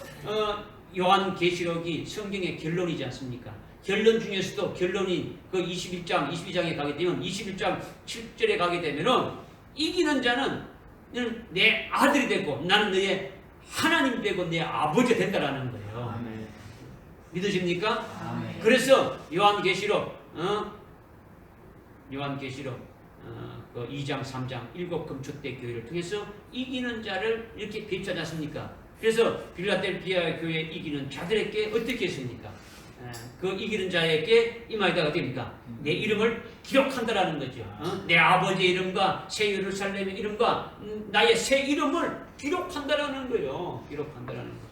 요한계시록이 성경의 결론이지 않습니까? 결론 중에서도 결론이 그 21장, 22장에 가게 되면 21장 7절에 가게 되면은 이기는 자는 내 아들이 되고 나는 너의 하나님 되고 내 아버지가 된다라는 거예요. 아멘. 믿으십니까? 아멘. 그래서 요한계시록 그 2장, 3장 7금초대 교회를 통해서 이기는 자를 이렇게 배치하지 않습니까? 그래서 빌라델피아 교회 이기는 자들에게 어떻게 했습니까? 그 이기는 자에게 이마에다가 됩니까? 내 이름을 기록한다라는 거죠. 내 아버지의 이름과 새 예루살렘의 이름과 나의 새 이름을 기록한다라는 거예요. 기록한다라는 거죠.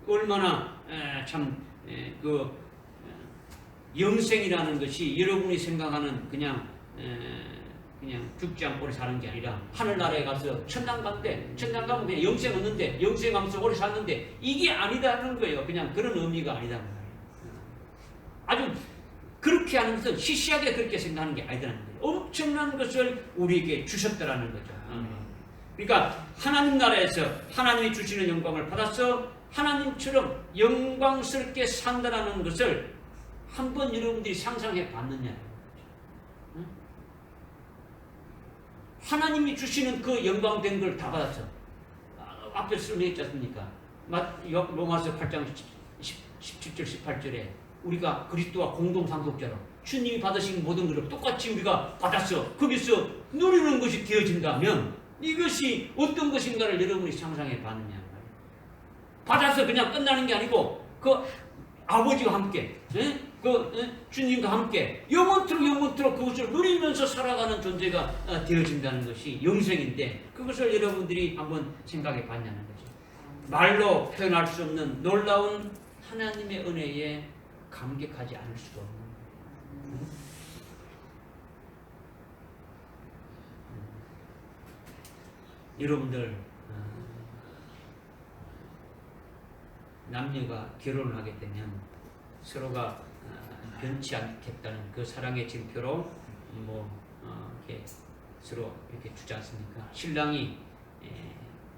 얼마나 그 영생이라는 것이 여러분이 생각하는 그냥 죽지 않고 오래 사는 게 아니라 하늘나라에 가서 천당 간대. 천당 가면 그냥 영생 얻는데 영생하면서 오래 사는데 이게 아니다는 거예요. 그냥 그런 의미가 아니다는 거예요. 아주 그렇게 하는 것은 시시하게 그렇게 생각하는 게 아니다는 거예요. 엄청난 것을 우리에게 주셨다라는 거죠. 그러니까 하나님 나라에서 하나님이 주시는 영광을 받아서 하나님처럼 영광스럽게 산다는 것을 한번 여러분들이 상상해 봤느냐? 하나님이 주시는 그 영광된 걸 다 받았죠. 앞에 설명했지 않습니까? 로마서 8장 17절 18절에 우리가 그리스도와 공동상속자로 주님이 받으신 모든 것을 똑같이 우리가 받았어. 거기서 누리는 것이 되어진다면 이것이 어떤 것인가를 여러분이 상상해 봤느냐? 받아서 그냥 끝나는 게 아니고 그 아버지와 함께 주님과 함께 영원토록 그것을 누리면서 살아가는 존재가 되어진다는 것이 영생인데 그것을 여러분들이 한번 생각해 봤냐는 거죠. 말로 표현할 수 없는 놀라운 하나님의 은혜에 감격하지 않을 수가 없는 거예요. 여러분들 남녀가 결혼을 하게 되면 서로가 변치 않겠다는 그 사랑의 증표로 이렇게 서로 이렇게 주지 않습니까? 신랑이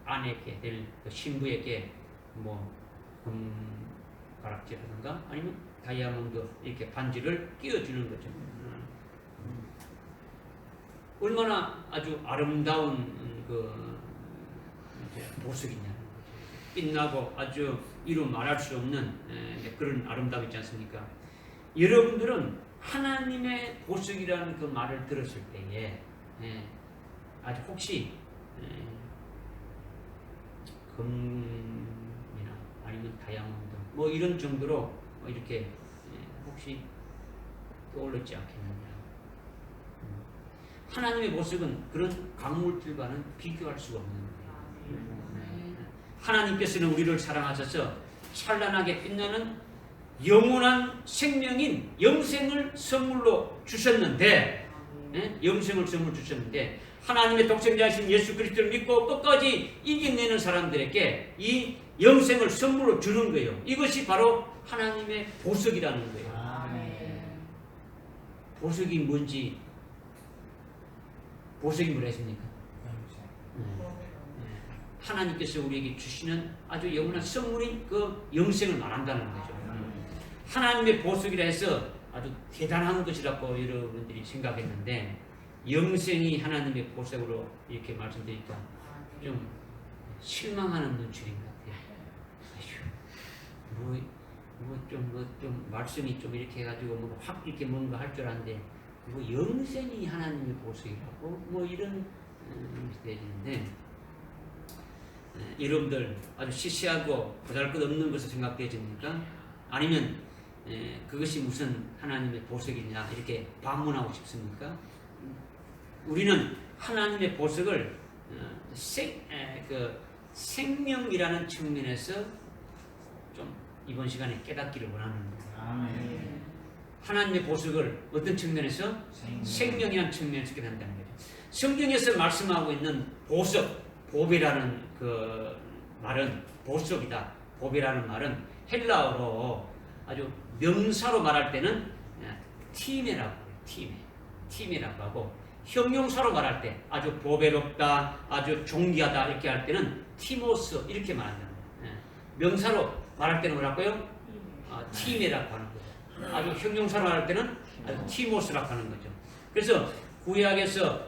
아내에게 될 그 신부에게 금가락지라든가 아니면 다이아몬드 이렇게 반지를 끼워주는 거죠. 얼마나 아주 아름다운 그 보석이냐는 거죠. 빛나고 아주 이루 말할 수 없는 그런 아름다움이 있지 않습니까? 여러분들은 하나님의 보석이라는 그 말을 들었을 때에 아주 혹시 금이나 아니면 다이아몬드 이런 정도로 이렇게 혹시 떠올랐지 않겠느냐? 하나님의 보석은 그런 강물들과는 비교할 수가 없는 거예요. 하나님께서는 우리를 사랑하셔서 찬란하게 빛나는 영원한 생명인 영생을 선물로 주셨는데 영생을 선물 주셨는데 하나님의 독생자이신 예수 그리스도를 믿고 끝까지 이겨내는 사람들에게 이 영생을 선물로 주는 거예요. 이것이 바로 하나님의 보석이라는 거예요. 보석이 뭔지, 보석이 뭐라 했습니까? 하나님께서 우리에게 주시는 아주 영원한 선물인 그 영생을 말한다는 거죠. 하나님의 보석이라 해서 아주 대단한 것이라고 여러분들이 생각했는데 영생이 하나님의 보석으로 이렇게 말씀드리니까 좀 실망하는 눈초리인 것 같아요. 좀 말씀이 좀 이렇게 해가지고 확 이렇게 뭔가 할 줄 알았는데 영생이 하나님의 보석이라고 이런 되는데 여러분들 아주 시시하고 보잘것없는 것을 생각되십니까? 아니면 그것이 무슨 하나님의 보석이냐 이렇게 반문하고 싶습니까? 우리는 하나님의 보석을 생명이라는 측면에서 좀 이번 시간에 깨닫기를 원하는 거예요. 하나님의 보석을 어떤 측면에서? 생명이라는 측면에서 깨닫는다는 거죠. 성경에서 말씀하고 있는 보석, 보배라는 그 말은 보석이다. 보배라는 말은 헬라어로 아주 명사로 말할 때는 티메라고 해요. 티메라고 하고 형용사로 말할 때 아주 보배롭다, 아주 존귀하다 이렇게 할 때는 티모스 이렇게 말한다는 거예요. 명사로 말할 때는 뭐라고요? 티메라고 하는 거죠. 아주 형용사로 말할 때는 아주 티모스라고 하는 거죠. 그래서 구약에서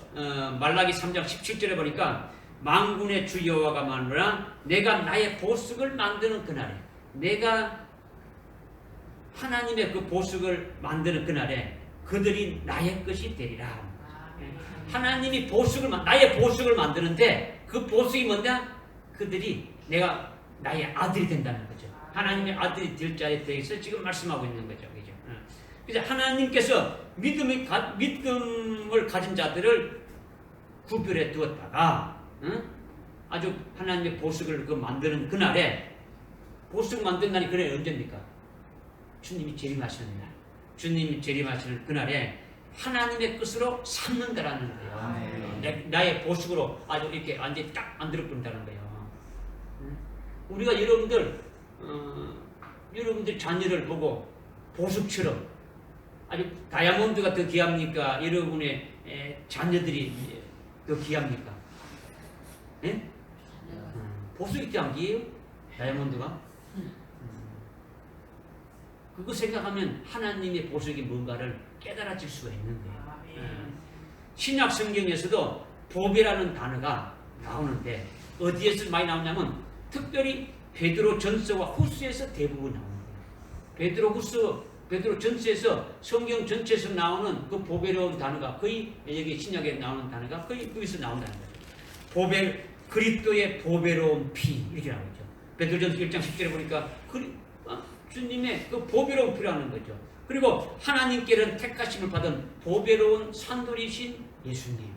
말라기 3장 17절에 보니까 만군의 주 여호와가 말하노라 내가 나의 보석을 만드는 그날에 내가 하나님의 그 보석을 만드는 그날에 그들이 나의 것이 되리라. 하나님이 나의 보석을 만드는데 그 보석이 뭔가 그들이 내가 나의 아들이 된다는 거죠. 하나님의 아들이 될 자에 대해서 지금 말씀하고 있는 거죠. 그죠? 그래서 하나님께서 믿음을 가진 자들을 구별해 두었다가 아주 하나님의 보석을 만드는 그날에 보석 만드는 날이 그날이 언제입니까? 주님이 재림하시는 날. 주님이 재림하시는 그날에 하나님의 뜻으로 삼는다라는 거예요. 나의 보석으로 아주 이렇게 완전히 딱 만들어본다는 거예요. 우리가 여러분들 자녀를 보고 보석처럼 아주 다이아몬드가 더 귀합니까? 여러분의 자녀들이 더 귀합니까? 예? 보석이 더 안 귀해요? 다이아몬드가? 그거 생각하면 하나님의 보석이 뭔가를 깨달아질 수가 있는 거예요. 신약 성경에서도 보배라는 단어가 나오는데 어디에서 많이 나오냐면 특별히 베드로 전서와 후서에서 대부분 나오는 거예요. 베드로 전서에서 성경 전체에서 나오는 그 보배로운 단어가 거의 여기 신약에 나오는 단어가 거의 거기서 나온다는 거예요. 그리스도의 보배로운 피 이렇게 나오죠. 베드로전서 1장 10절에 보니까 주님의 그 보배로운 피라는 거죠. 그리고 하나님께는 택하심을 받은 보배로운 산돌이신 예수님.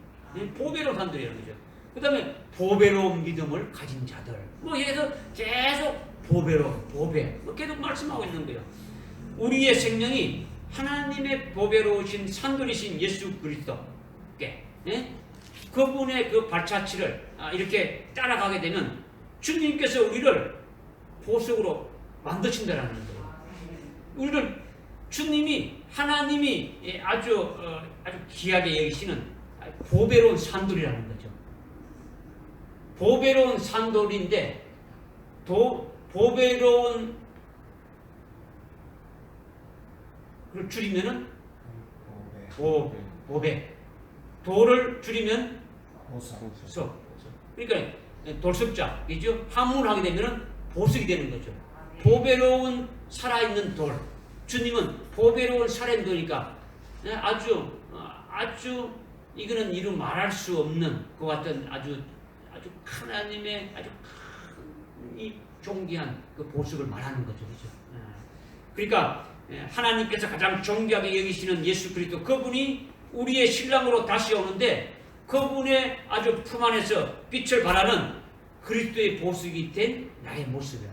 보배로운 산돌이라는 거죠. 그 다음에 보배로운 믿음을 가진 자들. 여기서 계속 보배. 계속 말씀하고 있는 거예요. 우리의 생명이 하나님의 보배로우신 산돌이신 예수 그리스도께 그분의 그 발자취를 이렇게 따라가게 되면 주님께서 우리를 보석으로 만드신다라는 거예요. 하나님이 아주 귀하게 여기시는 보배로운 산돌이라는 거죠. 보배로운 산돌인데 보배로운 그걸 줄이면은 보배. 돌을 줄이면 보석. 그러니까 돌석자, 그죠? 함문을 하게 되면은 보석이 되는 거죠. 보배로운 살아있는 돌. 주님은 보배로운 살아있는 돌이니까 아주 이거는 이루 말할 수 없는 그 같은 아주 하나님의 아주 큰 이 존귀한 그 보석을 말하는 거죠, 그죠? 그러니까 하나님께서 가장 존귀하게 여기시는 예수 그리스도 그분이 우리의 신랑으로 다시 오는데 그분의 아주 품 안에서 빛을 발하는 그리스도의 보석이 된 나의 모습이야.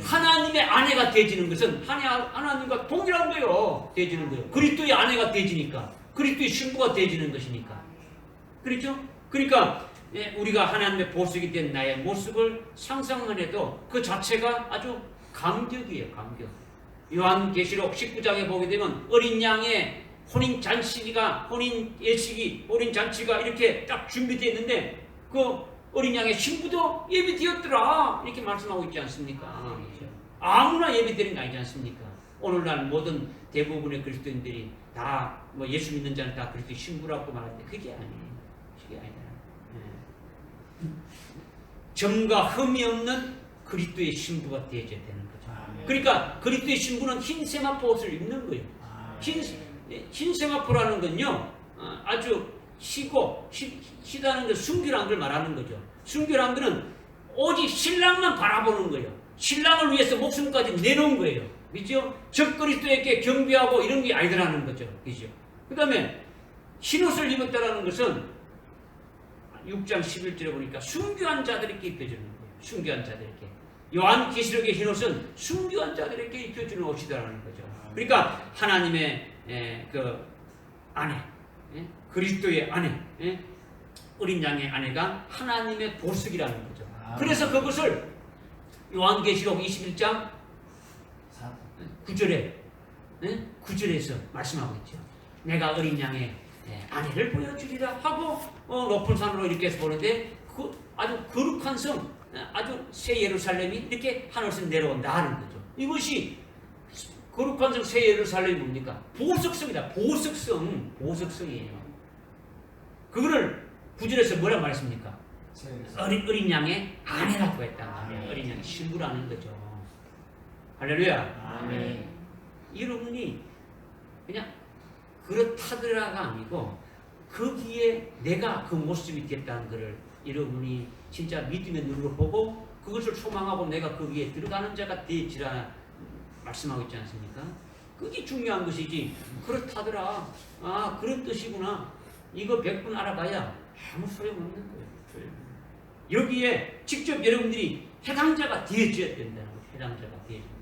하나님의 아내가 되지는 것은 하나님과 동일한 거예요. 되지는 거예요. 그리스도의 아내가 되지니까 그리스도의 신부가 되어지는 것이니까. 그렇죠? 그러니까 우리가 하나님의 보석이 된 나의 모습을 상상만 해도 그 자체가 아주 감격이에요. 감격. 요한계시록 19장에 보게 되면 어린 양의 혼인 잔치가 이렇게 딱 준비되어 있는데 그 어린 양의 신부도 예비되었더라 이렇게 말씀하고 있지 않습니까? 아무나 예비되는 게 아니지 않습니까? 오늘날 모든 대부분의 그리스도인들이 다 뭐 예수 믿는 자는 다 그리스도의 신부라고 말하는데 그게 아니에요. 그게 아니다. 점과 흠이 없는 그리스도의 신부가 되어져야 되는 거죠. 그러니까 그리스도의 신부는 흰 세마포 옷을 입는 거예요. 흰 세마포라는 건요, 아주 희다는 걸 순결한 걸 말하는 거죠. 순결한 거는 오직 신랑만 바라보는 거예요. 신랑을 위해서 목숨까지 내놓은 거예요. 그죠? 적 그리스도에게 경배하고 이런 게 아니더라는 거죠. 그죠? 그 다음에 흰옷을 입었다라는 것은 6장 11절에 보니까 순교한 자들에게 입혀주는 거예요. 순교한 자들에게. 요한계시록의 흰옷은 순교한 자들에게 입혀주는 옷이다라는 거죠. 그러니까 하나님의 그 아내, 그리스도의 아내, 어린 양의 아내가 하나님의 보석이라는 거죠. 그래서 그것을 요한계시록 21장 9절에서 말씀하고 있죠. 내가 어린 양의 아내를 보여주리라 하고 높은 산으로 이렇게 해서 보는데 그 아주 거룩한 성, 아주 새 예루살렘이 이렇게 하늘에서 내려온다 하는 거죠. 이것이 거룩한 성 새 예루살렘이 뭡니까? 보석성이다. 보석성이에요. 그거를 9절에서 뭐라 말했습니까? 어린 양의 아내라고 했단 말이에요. 어린 양의 신부라는 거죠. 할렐루야. 아멘. 여러분이 그냥 그렇다더라가 아니고 거기에 내가 그 모습이 됐다는 것을 여러분이 진짜 믿음의 눈으로 보고 그것을 소망하고 내가 거기에 들어가는 자가 되지라 말씀하고 있지 않습니까? 그게 중요한 것이지. 그렇다더라. 아, 그런 뜻이구나. 이거 100분 알아봐야 아무 소용없는 거예요. 여기에 직접 여러분들이 해당자가 되어져야 된다는 거예요. 해당자가 되어져야 된다.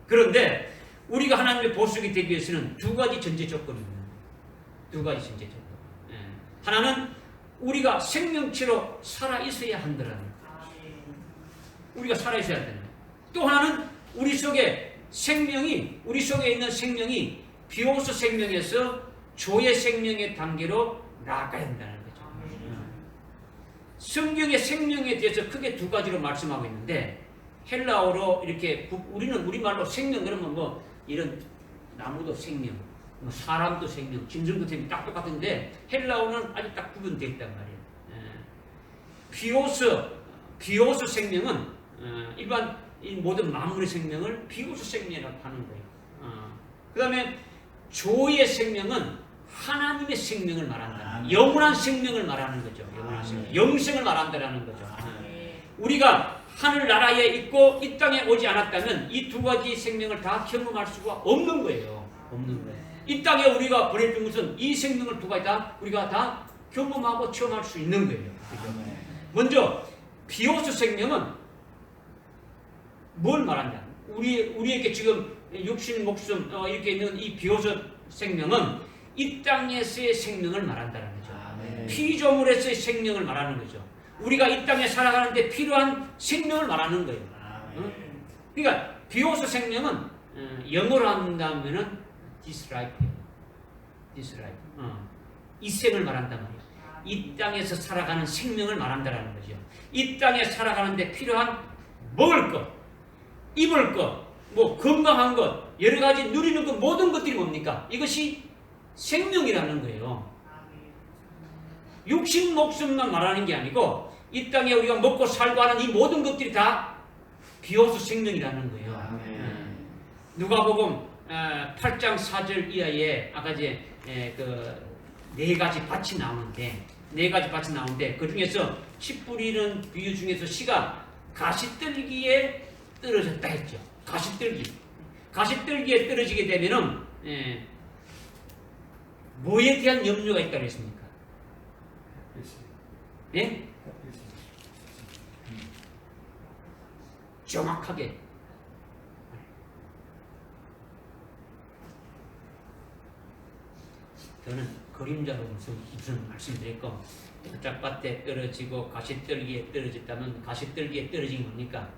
그런데 우리가 하나님의 보석이 되기 위해서는 두 가지 전제 조건이 있는 거예요. 두 가지 전제 조건. 하나는 우리가 생명체로 살아있어야 한다는 거예요. 우리가 살아있어야 한다는 거예요. 또 하나는 우리 속에 있는 생명이 비로소 생명에서 조의 생명의 단계로 나아가야 한다는 거죠. 성경의 생명에 대해서 크게 두 가지로 말씀하고 있는데 헬라어로 이렇게 우리는 우리말로 생명 그러면 뭐 이런 나무도 생명, 뭐 사람도 생명, 짐승도 생명 딱 똑같은데 헬라어는 아주 딱 구분되어 있단 말이에요. 비오스 생명은 일반 이 모든 만물의 생명을 비오스 생명이라고 하는 거예요. 그 다음에 조의 생명은 하나님의 생명을 말한다. 영원한 생명을 말하는 거죠. 영원한 생명, 영생을 말한다라는 거죠. 우리가 하늘나라에 있고 이 땅에 오지 않았다면 이 두 가지 생명을 다 경험할 수가 없는 거예요. 없는 거예요. 이 땅에 우리가 보내준 것은 이 생명을 두 가지 다 우리가 다 경험하고 체험할 수 있는 거예요. 그렇죠? 먼저 비오스 생명은 뭘 말한다? 우리에게 지금 육신, 목숨 이렇게 있는 이 비오스 생명은 이 땅에서의 생명을 말한다는 거죠. 피조물에서의 생명을 말하는 거죠. 우리가 이 땅에 살아가는데 필요한 생명을 말하는 거예요. 그러니까 비오스 생명은 영어로 한다면은 this life예요. this life. 이 생을 말한단 말이에요. 이 땅에서 살아가는 생명을 말한다라는 거죠. 이 땅에 살아가는데 필요한 먹을 것, 입을 것, 뭐 건강한 것, 여러 가지 누리는 것 모든 것들이 뭡니까? 이것이 생명이라는 거예요. 육신 목숨만 말하는 게 아니고 이 땅에 우리가 먹고 살고 하는 이 모든 것들이 다 비오스 생명이라는 거예요. 누가복음 8장 4절 이하에 아까 이제 그 네 가지 밭이 나오는데 그 중에서 씨 뿌리는 비유 중에서 씨가 가시떨기에 떨어졌다 했죠. 가시떨기에 떨어지게 되면은 뭐에 대한 염려가 있다고 했습니까? 예? 정확하게 저는 그림자로 무슨 말씀드렸고 돌짝밭에 떨어지고 가시떨기에 떨어졌다면 가시떨기에 떨어진 게 뭡니까?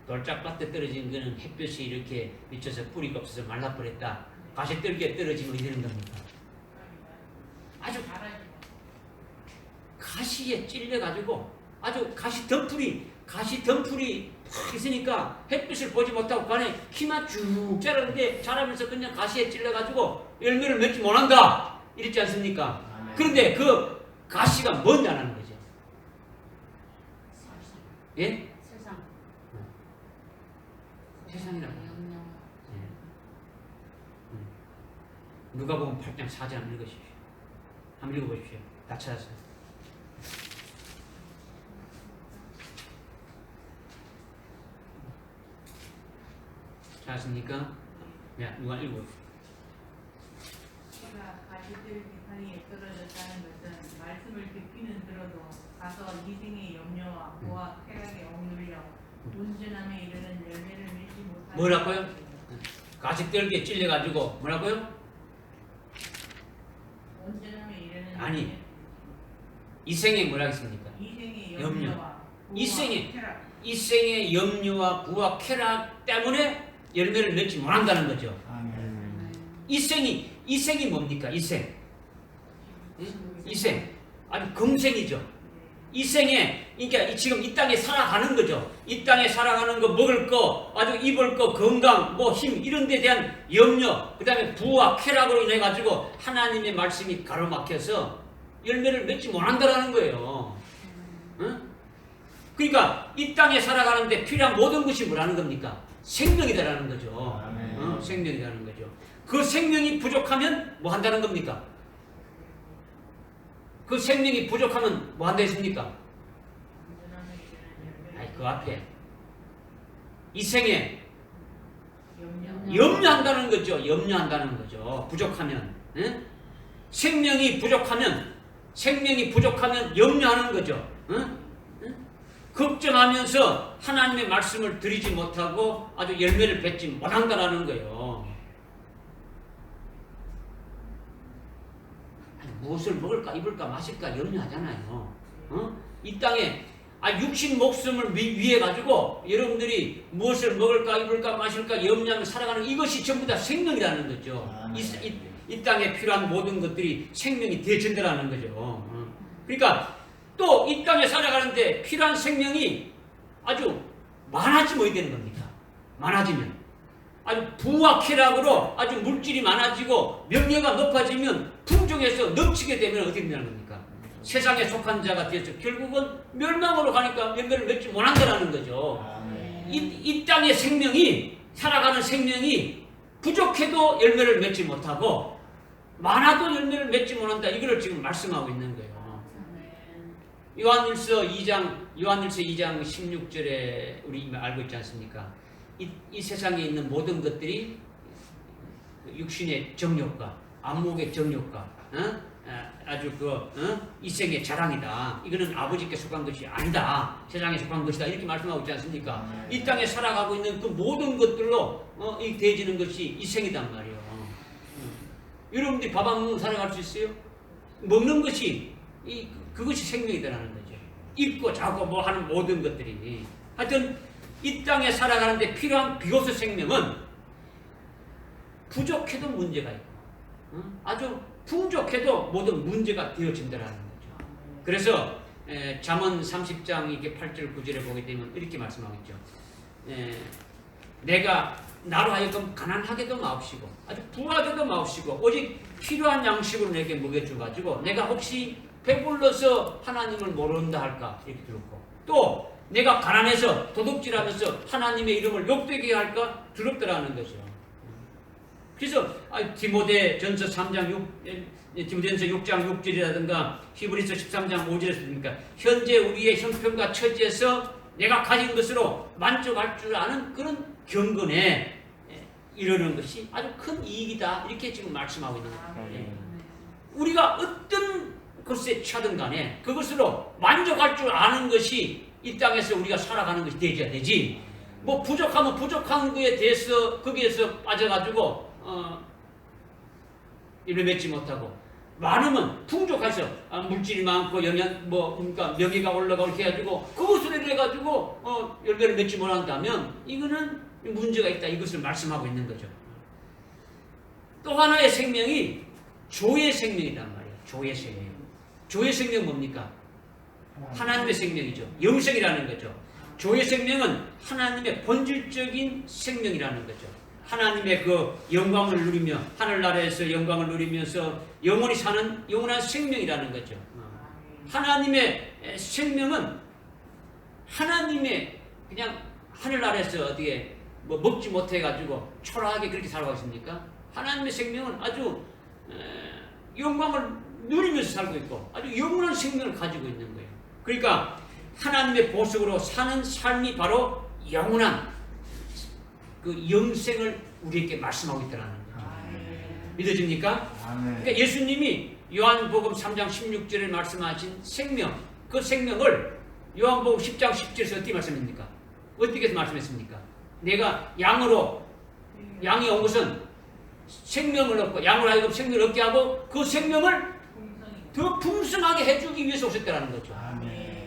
돌짝밭에 떨어진 거는 햇볕이 이렇게 비쳐서 뿌리가 없어서 말라버렸다. 가시떨기에 떨어지면 어떻게 되는 겁니까? 아주 가시에 찔려가지고 아주 가시 덩풀이 팍 있으니까 햇빛을 보지 못하고 그 안에 키만 쭉 자라는데 자라면서 그냥 가시에 찔려가지고 열매를 맺지 못한다 이랬지 않습니까? 그런데 그 가시가 뭔지 안 하는 거죠. 예? 세상. 세상이라고. 예. 누가복음 8장 4절 한번 읽으십시오. 한번 읽어보십시오. 다 찾았어요. 찾았습니까? 야, 누가 읽어보십시오. 씨가 가시들 비탄이 떨어졌다는 것은 말씀을 듣기는 들어도 가서 이생의 염려와 고와 쾌락에 억눌려 온전함에 이르는 열매를 맺지 못하는 뭐라고요? 가시떨기에 찔려가지고 뭐라고요? 온전함에 이르는 아니. 이 생에 뭐라 했습니까? 이생의 염려. 염려와 이 생에. 고와 쾌락 이 생의 염려와 부와 쾌락 때문에 열매를 맺지 못한다는 거죠. 이 생이 뭡니까? 이 생. 이 생. 아주 금생이죠. 이 생에, 그러니까 지금 이 땅에 살아가는 거죠. 이 땅에 살아가는 거, 먹을 거, 아주 입을 거, 건강, 뭐 힘, 이런 데 대한 염려, 그 다음에 부와 쾌락으로 인해가지고 하나님의 말씀이 가로막혀서 열매를 맺지 못한다는 거예요. 응? 그러니까 이 땅에 살아가는데 필요한 모든 것이 뭐라는 겁니까? 생명이다라는 거죠. 생명이라는 거죠. 그 생명이 부족하면 뭐 한다는 겁니까? 그 생명이 부족하면 뭐 한다 했습니까? 온전함에 이르는 열매를 아니, 그 앞에 이 생에 염려 염려한다는 거죠. 염려한다는 거죠. 부족하면. 응? 생명이 부족하면 염려하는 거죠. 응? 응? 걱정하면서 하나님의 말씀을 드리지 못하고 아주 열매를 맺지 못한다는 거예요. 아니, 무엇을 먹을까 입을까 마실까 염려하잖아요. 이 땅에 육신 목숨을 위해 가지고 여러분들이 무엇을 먹을까 입을까 마실까 염려하며 살아가는 이것이 전부 다 생명이라는 거죠. 이 땅에 필요한 모든 것들이 생명이 되어진다는 거죠. 그러니까 또 이 땅에 살아가는데 필요한 생명이 아주 많아지면 어떻게 되는 겁니까? 많아지면 아주 부와 쾌락으로 아주 물질이 많아지고 명예가 높아지면 풍족해서 넘치게 되면 어떻게 되는 겁니까? 세상에 속한 자가 되어서 결국은 멸망으로 가니까 열매를 맺지 못한다는 거죠. 이 땅의 생명이 살아가는 생명이 부족해도 열매를 맺지 못하고 많아도 열매를 맺지 못한다. 이걸 지금 말씀하고 있는 거예요. 요한일서 2장 16절에 우리 알고 있지 않습니까? 이 세상에 있는 모든 것들이 육신의 정욕과 안목의 정욕과 아주 이생의 자랑이다. 이거는 아버지께 속한 것이 아니다. 세상에 속한 것이다. 이렇게 말씀하고 있지 않습니까? 이 땅에 살아가고 있는 그 모든 것들로 이 되어지는 것이 이생이단 말이에요. 여러분들이 밥 안 먹으면 살아갈 수 있어요? 먹는 것이 그것이 생명이다라는 거죠. 입고 자고 뭐 하는 모든 것들이. 하여튼 이 땅에 살아가는데 필요한 비로소 생명은 부족해도 문제가 있고 아주 풍족해도 모든 문제가 되어진다라는 거죠. 그래서 잠언 30장 이게 8절 9절에 보게 되면 이렇게 말씀하고 있죠. 내가 나로 하여금 가난하게도 마옵시고 아주 부하게도 마옵시고 오직 필요한 양식으로 내게 먹여줘가지고 내가 혹시 배불러서 하나님을 모른다 할까 이렇게 들었고 또 내가 가난해서 도둑질하면서 하나님의 이름을 욕되게 할까 두렵더라는 거죠. 그래서 디모데전서 6장 6절이라든가 히브리서 13장 5절에서 보니까 현재 우리의 형편과 처지에서 내가 가진 것으로 만족할 줄 아는 그런 경건에 이르는 것이 아주 큰 이익이다. 이렇게 지금 말씀하고 있는 거예요. 우리가 어떤 것에 취하든 간에 그것으로 만족할 줄 아는 것이 이 땅에서 우리가 살아가는 것이 되어야 되지. 뭐 부족하면 부족한 거에 대해서 거기에서 빠져가지고 일을 맺지 못하고 많으면 풍족해서 물질이 많고 영양 그러니까 명예가 올라가고 이렇게 해가지고 그것을 해가지고 열매를 맺지 못한다면 이거는 문제가 있다 이것을 말씀하고 있는 거죠. 또 하나의 생명이 조의 생명이란 말이에요. 조의 생명. 조의 생명 뭡니까? 하나님의 생명이죠. 영생이라는 거죠. 조의 생명은 하나님의 본질적인 생명이라는 거죠. 하나님의 그 영광을 누리며 하늘나라에서 영광을 누리면서 영원히 사는 영원한 생명이라는 거죠. 하나님의 생명은 하나님의 그냥 하늘나라에서 어디에 먹지 못해가지고 초라하게 그렇게 살아가고 있습니까? 하나님의 생명은 아주 영광을 누리면서 살고 있고 아주 영원한 생명을 가지고 있는 거예요. 그러니까 하나님의 보석으로 사는 삶이 바로 영원한 그 영생을 우리에게 말씀하고 있다는 거죠. 믿어집니까? 그러니까 예수님이 요한복음 3장 16절에 말씀하신 생명, 그 생명을 요한복음 10장 10절에서 어떻게 말씀합니까? 어떻게 말씀했습니까? 내가 양이 온 것은 생명을 얻고 양으로 하여금 생명을 얻게 하고 그 생명을 더 풍성하게 해주기 위해서 오셨다는 거죠.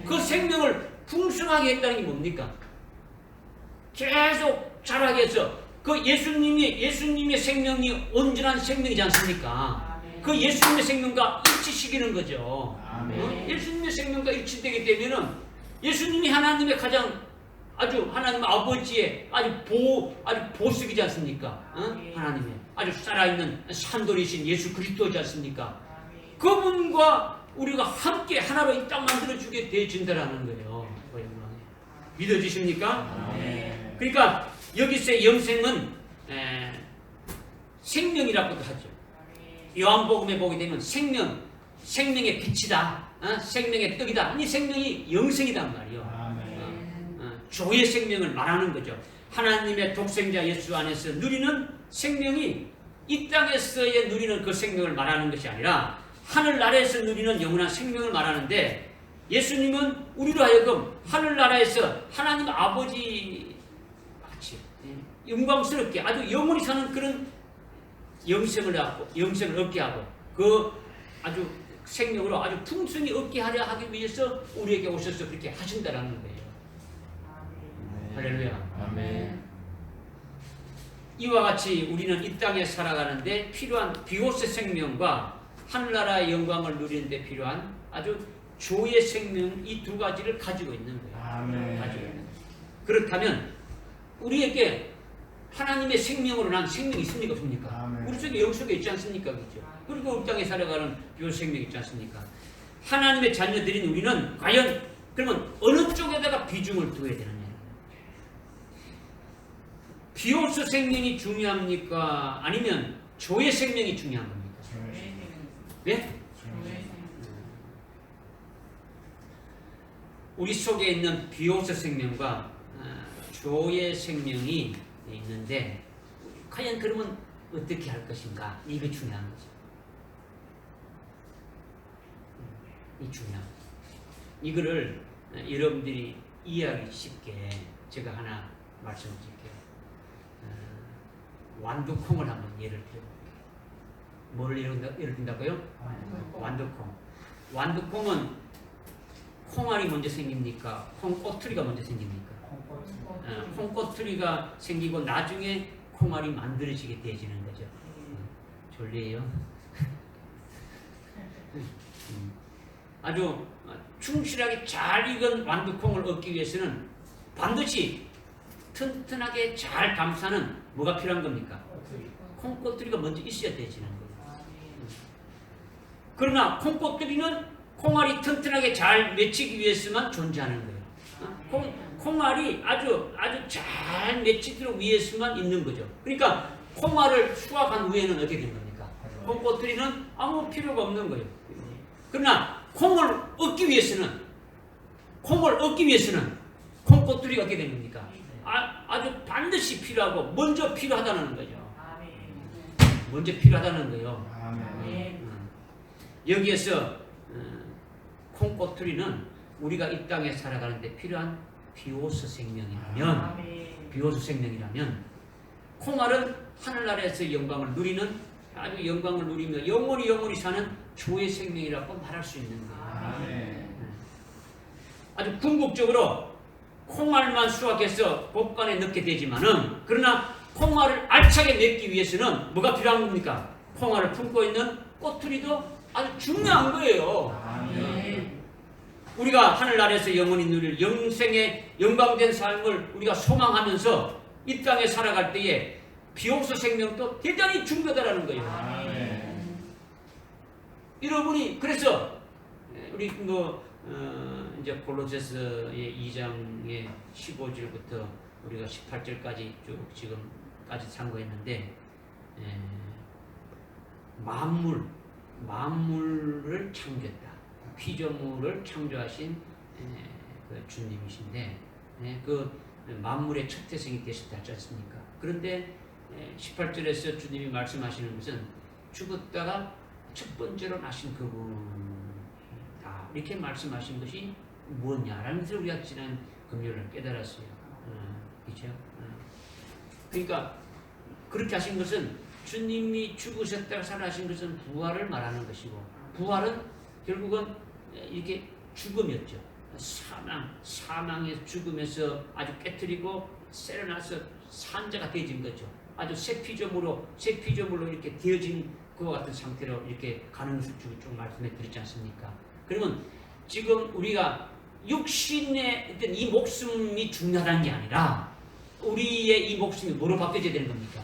그 생명을 풍성하게 했다는 게 뭡니까? 계속 자라게 해서 그 예수님의 생명이 온전한 생명이지 않습니까? 그 예수님의 생명과 일치시키는 거죠. 예수님의 생명과 일치되게 되면은 예수님이 하나님의 가장 아주 하나님 아버지의 아주 보석이지 않습니까? 하나님의 아주 살아있는 산돌이신 예수 그리스도지 않습니까? 그분과 우리가 함께 하나로 이 땅 만들어주게 되어진다라는 거예요. 믿어지십니까? 그러니까 여기서의 영생은 생명이라고도 하죠. 요한복음에 보게 되면 생명의 빛이다. 생명의 떡이다. 이 생명이 영생이란 말이에요. 조의 생명을 말하는 거죠. 하나님의 독생자 예수 안에서 누리는 생명이 이 땅에서의 누리는 그 생명을 말하는 것이 아니라 하늘나라에서 누리는 영원한 생명을 말하는데 예수님은 우리로 하여금 하늘나라에서 하나님 아버지 같이 영광스럽게 아주 영원히 사는 그런 영생을 얻게 하고 그 아주 생명으로 아주 풍성히 얻게 하려 하기 위해서 우리에게 오셔서 그렇게 하신다라는 거예요. 할렐루야. 아멘. 이와 같이 우리는 이 땅에 살아가는데 필요한 비옷의 생명과 하늘나라의 영광을 누리는데 필요한 아주 조의 생명 이 두 가지를 가지고 있는 거예요. 아멘. 가지고 있는 거예요. 그렇다면 우리에게 하나님의 생명으로 난 생명이 있습니까? 없습니까? 아멘. 우리 속에 영속에 있지 않습니까? 그렇죠? 그리고 이 땅에 살아가는 비옷 생명이 있지 않습니까? 하나님의 자녀들인 우리는 과연 그러면 어느 쪽에다가 비중을 두어야 되느냐? 비옷의 생명이 중요합니까? 아니면 조의 생명이 중요한 겁니까? 네? 우리 속에 있는 비옷의 생명과 조의 생명이 있는데 과연 그러면 어떻게 할 것인가? 이게 중요한 거죠. 이 중요한 거죠. 이거를 여러분들이 이해하기 쉽게 제가 하나 말씀드릴게요. 완두콩을 한번 예를 들어볼게요. 뭐를 예를 든다고요? 완두콩. 완두콩은 콩알이 먼저 생깁니까? 콩꼬투리가 먼저 생깁니까? 콩꼬투리가 생기고 나중에 콩알이 만들어지게 되어지는 거죠. 졸리에요? 아주 충실하게 잘 익은 완두콩을 얻기 위해서는 반드시 튼튼하게 잘 감싸는 뭐가 필요한 겁니까? 콩꼬투리가 먼저 있어야 되지는 거예요. 그러나 콩꼬투리는 콩알이 튼튼하게 잘 맺히기 위해서만 존재하는 거예요. 콩알이 아주 잘 맺히도록 위해서만 있는 거죠. 그러니까 콩알을 수확한 후에는 어떻게 된 겁니까? 콩꼬투리는 아무 필요가 없는 거예요. 그러나 콩을 얻기 위해서는 콩꼬투리가 어떻게 된 겁니까? 아주 반드시 필요하고 먼저 필요하다는 거죠. 먼저 필요하다는 거예요. 여기에서 콩꼬투리는 우리가 이 땅에 살아가는데 필요한 비오스 생명이라면 콩알은 하늘나라에서 영광을 누리는 아주 영광을 누리며 영원히 사는 조의 생명이라고 말할 수 있는 거예요. 아주 궁극적으로 콩알만 수확해서 곡간에 넣게 되지만은, 그러나 콩알을 알차게 맺기 위해서는 뭐가 필요한 겁니까? 콩알을 품고 있는 꼬투리도 아주 중요한 거예요. 우리가 하늘나라에서 영원히 누릴 영생의 영광된 삶을 우리가 소망하면서 이 땅에 살아갈 때에 비옥수 생명도 대단히 중요하다는 거예요. 여러분이 그래서 우리 이제 골로새서의 2장의 15절부터 우리가 18절까지 쭉 지금까지 참고했는데, 만물을 창조했다. 피조물을 창조하신 그 주님이신데, 그 만물의 첫 태생이 되셨다 하지 않습니까? 그런데 18절에서 주님이 말씀하시는 것은 죽었다가 첫 번째로 나신 그분이다, 이렇게 말씀하신 것이 무엇냐라는 것을 우리가 지난 금요일에 깨달았어요. 그렇죠? 그러니까 그렇게 하신 것은, 주님이 죽으셨다가 살아나신 것은 부활을 말하는 것이고, 부활은 결국은 이렇게 죽음이었죠. 사망의 죽음에서 아주 깨트리고 세려나서 산자가 되어진 거죠. 아주 새 피조물로 이렇게 되어진 그와 같은 상태로 이렇게 가는 것을 쭉 말씀해 드렸지 않습니까? 그러면 지금 우리가 육신의 어떤 이 목숨이 중요하다는 게 아니라, 우리의 이 목숨이 뭐로 바뀌어져야 되는 겁니까?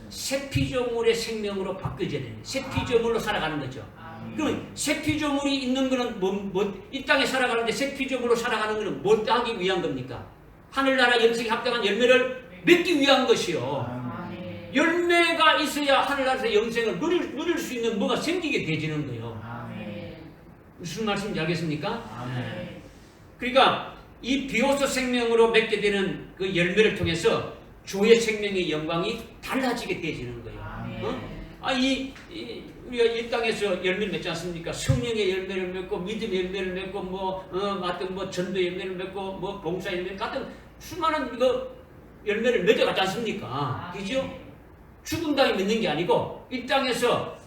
새 피조물의 생명으로 바뀌어져야 되는, 새 피조물로 살아가는 거죠. 그럼 새 피조물이 있는 거는 이 땅에 살아가는데 새 피조물로 살아가는 거는 뭐 하기 위한 겁니까? 하늘나라 영생에 합당한 열매를 맺기 위한 것이요. 열매가 있어야 하늘나라에서 영생을 누릴 수 있는 뭐가 생기게 되지는 거예요. 무슨 말씀인지 알겠습니까? 그러니까 이 비로소 생명으로 맺게 되는 그 열매를 통해서 조의 생명의 영광이 달라지게 되지는 거예요. 우리가 이 땅에서 열매를 맺지 않습니까? 성령의 열매를 맺고, 믿음의 열매를 맺고, 전도의 열매를 맺고, 봉사 열매 같은 수많은 열매를 맺어가지 않습니까? 그죠? 죽은 다음에 맺는 게 아니고 이 땅에서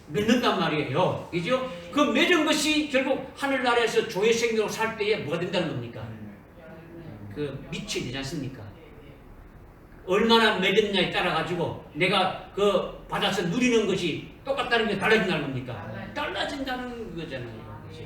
맺는단 말이에요. 그죠? 그 맺은 것이 결국 하늘나라에서 조의 생명으로 살 때에 뭐가 된다는 겁니까? 그 빛이 되지 않습니까? 얼마나 맺었냐에 따라 가지고 내가 받아서 누리는 것이 똑같다는 게 달라진다는 겁니까? 달라진다는 거잖아요. 그죠?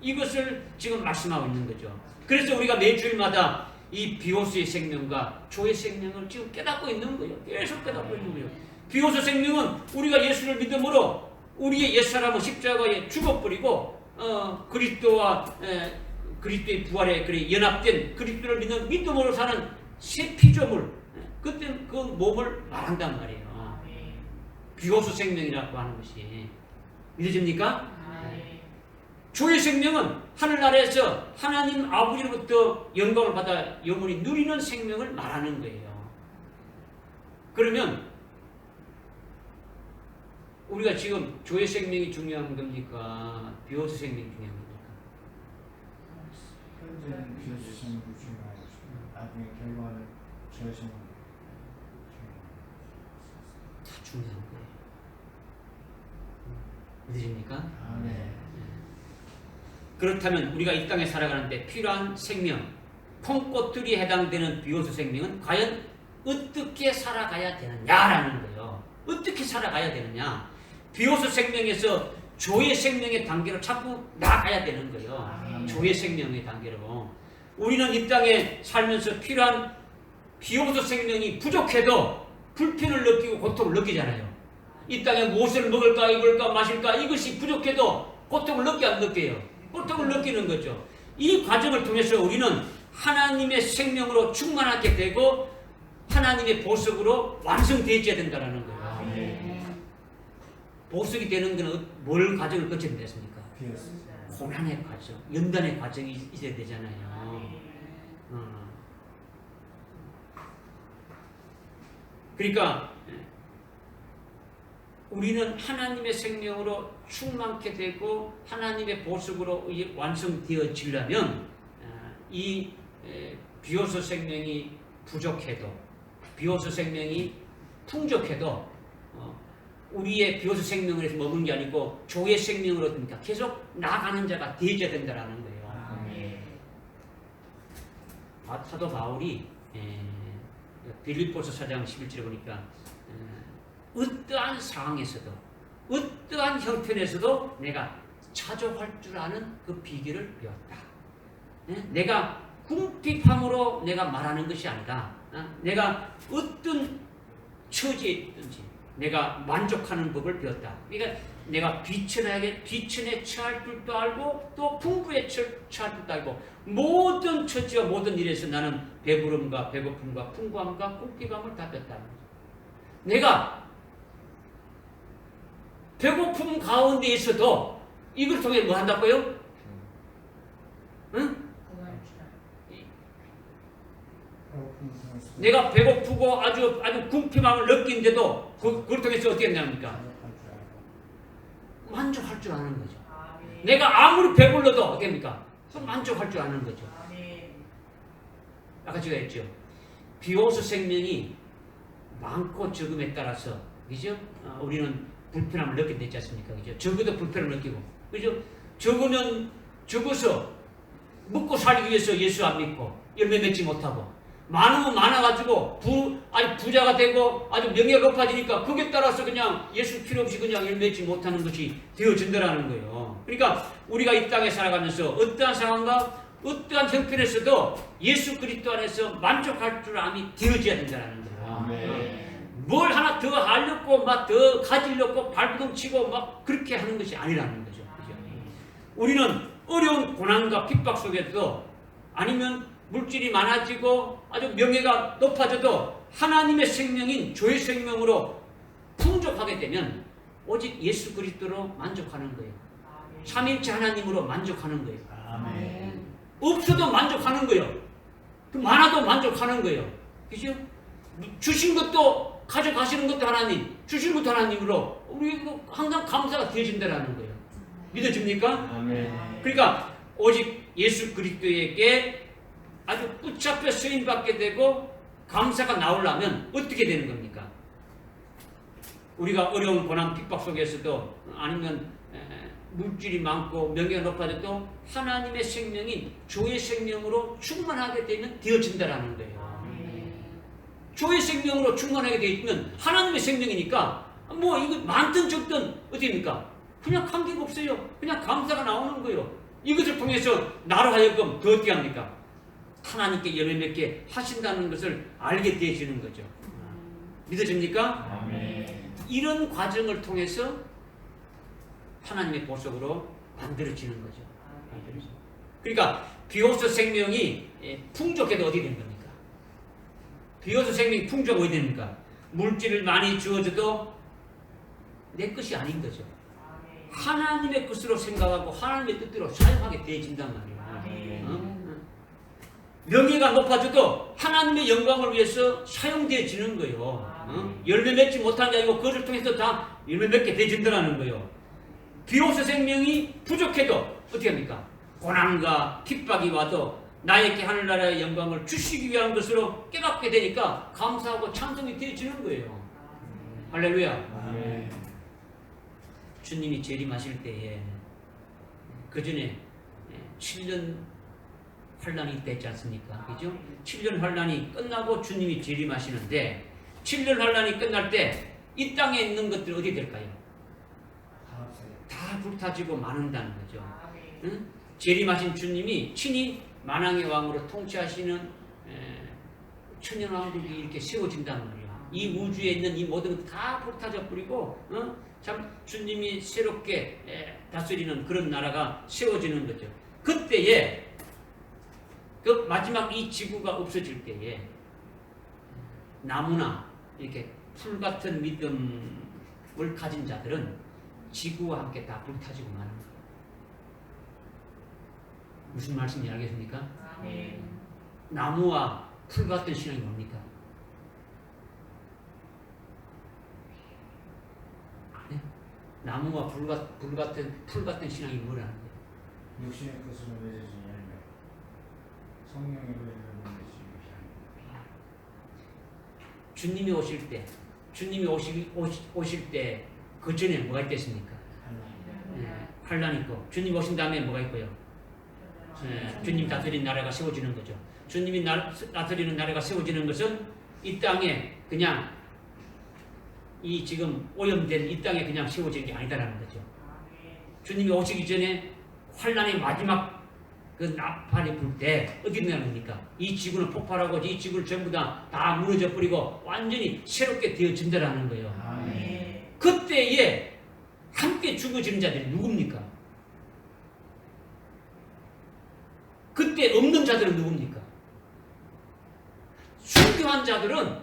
이것을 지금 말씀하고 있는 거죠. 그래서 우리가 매주일마다 이 비오스의 생명과 조의 생명을 지금 깨닫고 있는 거예요. 계속 깨닫고 있는 거예요. 비오스 생명은 우리가 예수를 믿음으로 우리의 옛사람은 십자가에 죽어버리고 그리스도의 부활에 연합된 그리스도를 믿는 믿음으로 사는 새 피조물, 그때 그 몸을 말한단 말이에요. 비오스 생명이라고 하는 것이 믿어집니까? 조의 생명은 하늘나라에서 하나님 아버지로부터 영광을 받아 영원히 누리는 생명을 말하는 거예요. 그러면 우리가 지금 조의 생명이 중요한 겁니까? 비오스 생명이 중요한 겁니까? 현재는 비오스 생명이 중요하고 나중에 결과는 조의 생명이 다 중요한 거예요. 믿으십니까? 네. 그렇다면 우리가 이 땅에 살아가는데 필요한 생명, 콩꽃들이 해당되는 비오스 생명은 과연 어떻게 살아가야 되느냐라는 거예요. 어떻게 살아가야 되느냐? 비오스 생명에서 조의 생명의 단계로 자꾸 나아가야 되는 거예요. 조의 생명의 단계로. 우리는 이 땅에 살면서 필요한 비오스 생명이 부족해도 불편을 느끼고 고통을 느끼잖아요. 이 땅에 무엇을 먹을까, 입을까, 마실까, 이것이 부족해도 고통을 느끼 안 느껴요? 고통을 느끼는 거죠. 이 과정을 통해서 우리는 하나님의 생명으로 충만하게 되고 하나님의 보석으로 완성되어야 된다는 거예요. 보석이 되는 것은 뭘 과정을 거쳐야 됐습니까? 고난의 과정, 연단의 과정이 있어야 되잖아요. 그러니까 우리는 하나님의 생명으로 충만케 되고 하나님의 보석으로 완성되어지려면 이 비오스 생명이 부족해도, 비오스 생명이 풍족해도 우리의 비로소 생명을 해서 머무는 게 아니고 조의 생명으로 어떻습니까? 계속 나가는 자가 되어야 된다는 거예요. 아멘. 사도 바울이 빌립보서 4장 11절에 보니까 어떠한 상황에서도 어떠한 형편에서도 내가 차족할 줄 아는 그 비결을 배웠다. 내가 궁핍함으로 내가 말하는 것이 아니라 내가 어떤 처지에 있든지 내가 만족하는 법을 배웠다. 그러니까 내가 비천에 처할 줄도 알고 또 풍부에 처할 줄도 알고 모든 처지와 모든 일에서 나는 배부름과 배고픔과 풍부함과 궁핍함을 다 배웠다. 내가 배고픔 가운데 있어도 이걸 통해 뭐 한다고요? 응? 내가 배고프고 아주 궁핍함을 느낀데도 그걸 통해서 어떻게 했냐니까 만족할 줄 아는 거죠. 아멘. 내가 아무리 배불러도 어떻게 합니까? 또 만족할 줄 아는 거죠. 아멘. 아까 제가 했죠. 비로소 생명이 많고 적음에 따라서 그죠? 우리는 불편함을 느끼게 되지 않습니까? 그죠? 적어도 불편을 느끼고 그죠? 적어서 먹고 살기 위해서 예수 안 믿고 열매 맺지 못하고 많으면 많아가지고 아주 부자가 되고 아주 명예가 높아지니까 거기에 따라서 그냥 예수 필요 없이 그냥 열매 맺지 못하는 것이 되어진다는 거예요. 그러니까 우리가 이 땅에 살아가면서 어떠한 상황과 어떠한 형편에서도 예수 그리스도 안에서 만족할 줄 암이 되어져야 된다는 거예요. 아멘. 뭘 하나 더 하려고 막 더 가지려고 발버둥 치고 막 그렇게 하는 것이 아니라는 거죠. 그죠? 우리는 어려운 고난과 핍박 속에서도 아니면 물질이 많아지고 아주 명예가 높아져도 하나님의 생명인 조의 생명으로 풍족하게 되면 오직 예수 그리스도로 만족하는 거예요. 아멘. 삼일체 하나님으로 만족하는 거예요. 아멘. 없어도 만족하는 거예요. 많아도 만족하는 거예요. 그죠? 주신 것도 가져가시는 것도 하나님, 주신 것도 하나님으로 우리 항상 감사가 되어진다는 거예요. 믿어집니까? 아멘. 그러니까 오직 예수 그리스도에게 아주 붙잡혀 쓰임받게 되고 감사가 나오려면 어떻게 되는 겁니까? 우리가 어려운 고난 핍박 속에서도 아니면 물질이 많고 명예가 높아져도 하나님의 생명인 조의 생명으로 충만하게 되면 되어진다는 거예요. 조의 생명으로 충만하게 되어 있으면 하나님의 생명이니까 뭐 이거 많든 적든 어떻습니까? 그냥 관계가 없어요. 그냥 감사가 나오는 거예요. 이것을 통해서 나로 하여금 더 어떻게 합니까? 하나님께 열매 맺게 하신다는 것을 알게 되어지는 거죠. 믿어집니까? 아멘. 이런 과정을 통해서 하나님의 보석으로 만들어지는 거죠. 그러니까 비로소 생명이 풍족해도 어디 되는 겁니까? 비로소 생명이 풍족하고 어디 됩니까? 물질을 많이 주어줘도 내 것이 아닌 거죠. 하나님의 것으로 생각하고 하나님의 뜻대로 사용하게 되어진단 말이에요. 명예가 높아져도 하나님의 영광을 위해서 사용되어지는 거예요. 열매 맺지 못한 게 아니고 그것을 통해서 다 열매 맺게 되어진다는 거예요. 비로소 생명이 부족해도 어떻게 합니까? 고난과 핍박이 와도 나에게 하늘나라의 영광을 주시기 위한 것으로 깨닫게 되니까 감사하고 찬송이 되어지는 거예요. 할렐루야. 아멘. 주님이 재림하실 때에 그 전에 7년 환란이 됐지 않습니까? 그죠? 7년 환란이 끝나고 주님이 재림하시는데 7년 환란이 끝날 때 이 땅에 있는 것들 어디 될까요? 다 불타지고 마는다는 거죠. 응? 재림하신 주님이 친히 만왕의 왕으로 통치하시는 천년왕국이 이렇게 세워진단 말이에요. 이 우주에 있는 이 모든 것 다 불타져 버리고 참 주님이 새롭게 다스리는 그런 나라가 세워지는 거죠. 그때에 그 마지막 이 지구가 없어질 때에 나무나 이렇게 풀 같은 믿음을 가진 자들은 지구와 함께 다 불타지고 마는 거예요. 무슨 말씀인지 알겠습니까? 나무와 풀 같은 신앙이 뭡니까? 네? 나무와 풀 같은 신앙이 뭐라는 거예요? 육신의 것으로 맺어진 열매, 성령의 것으로 맺어진 것이 아닙니다. 주님이 오실 때 주님이 오실 때 그 전에 뭐가 있겠습니까? 환란이 있고 주님 오신 다음에 뭐가 있고요? 주님 다스리는 나라가 세워지는 거죠. 주님이 다스리는 나라가 세워지는 것은 이 땅에 그냥 이 지금 오염된 이 땅에 그냥 세워지는 게 아니다라는 거죠. 주님이 오시기 전에 환란의 마지막 그 나팔이 불 때 어디 있는 겁니까? 이 지구는 폭발하고 이 지구를 전부 다 무너져 버리고 완전히 새롭게 되어진다라는 거예요. 그때에 함께 죽어지는 자들이 누굽니까? 그때 없는 자들은 누굽니까? 순교한 자들은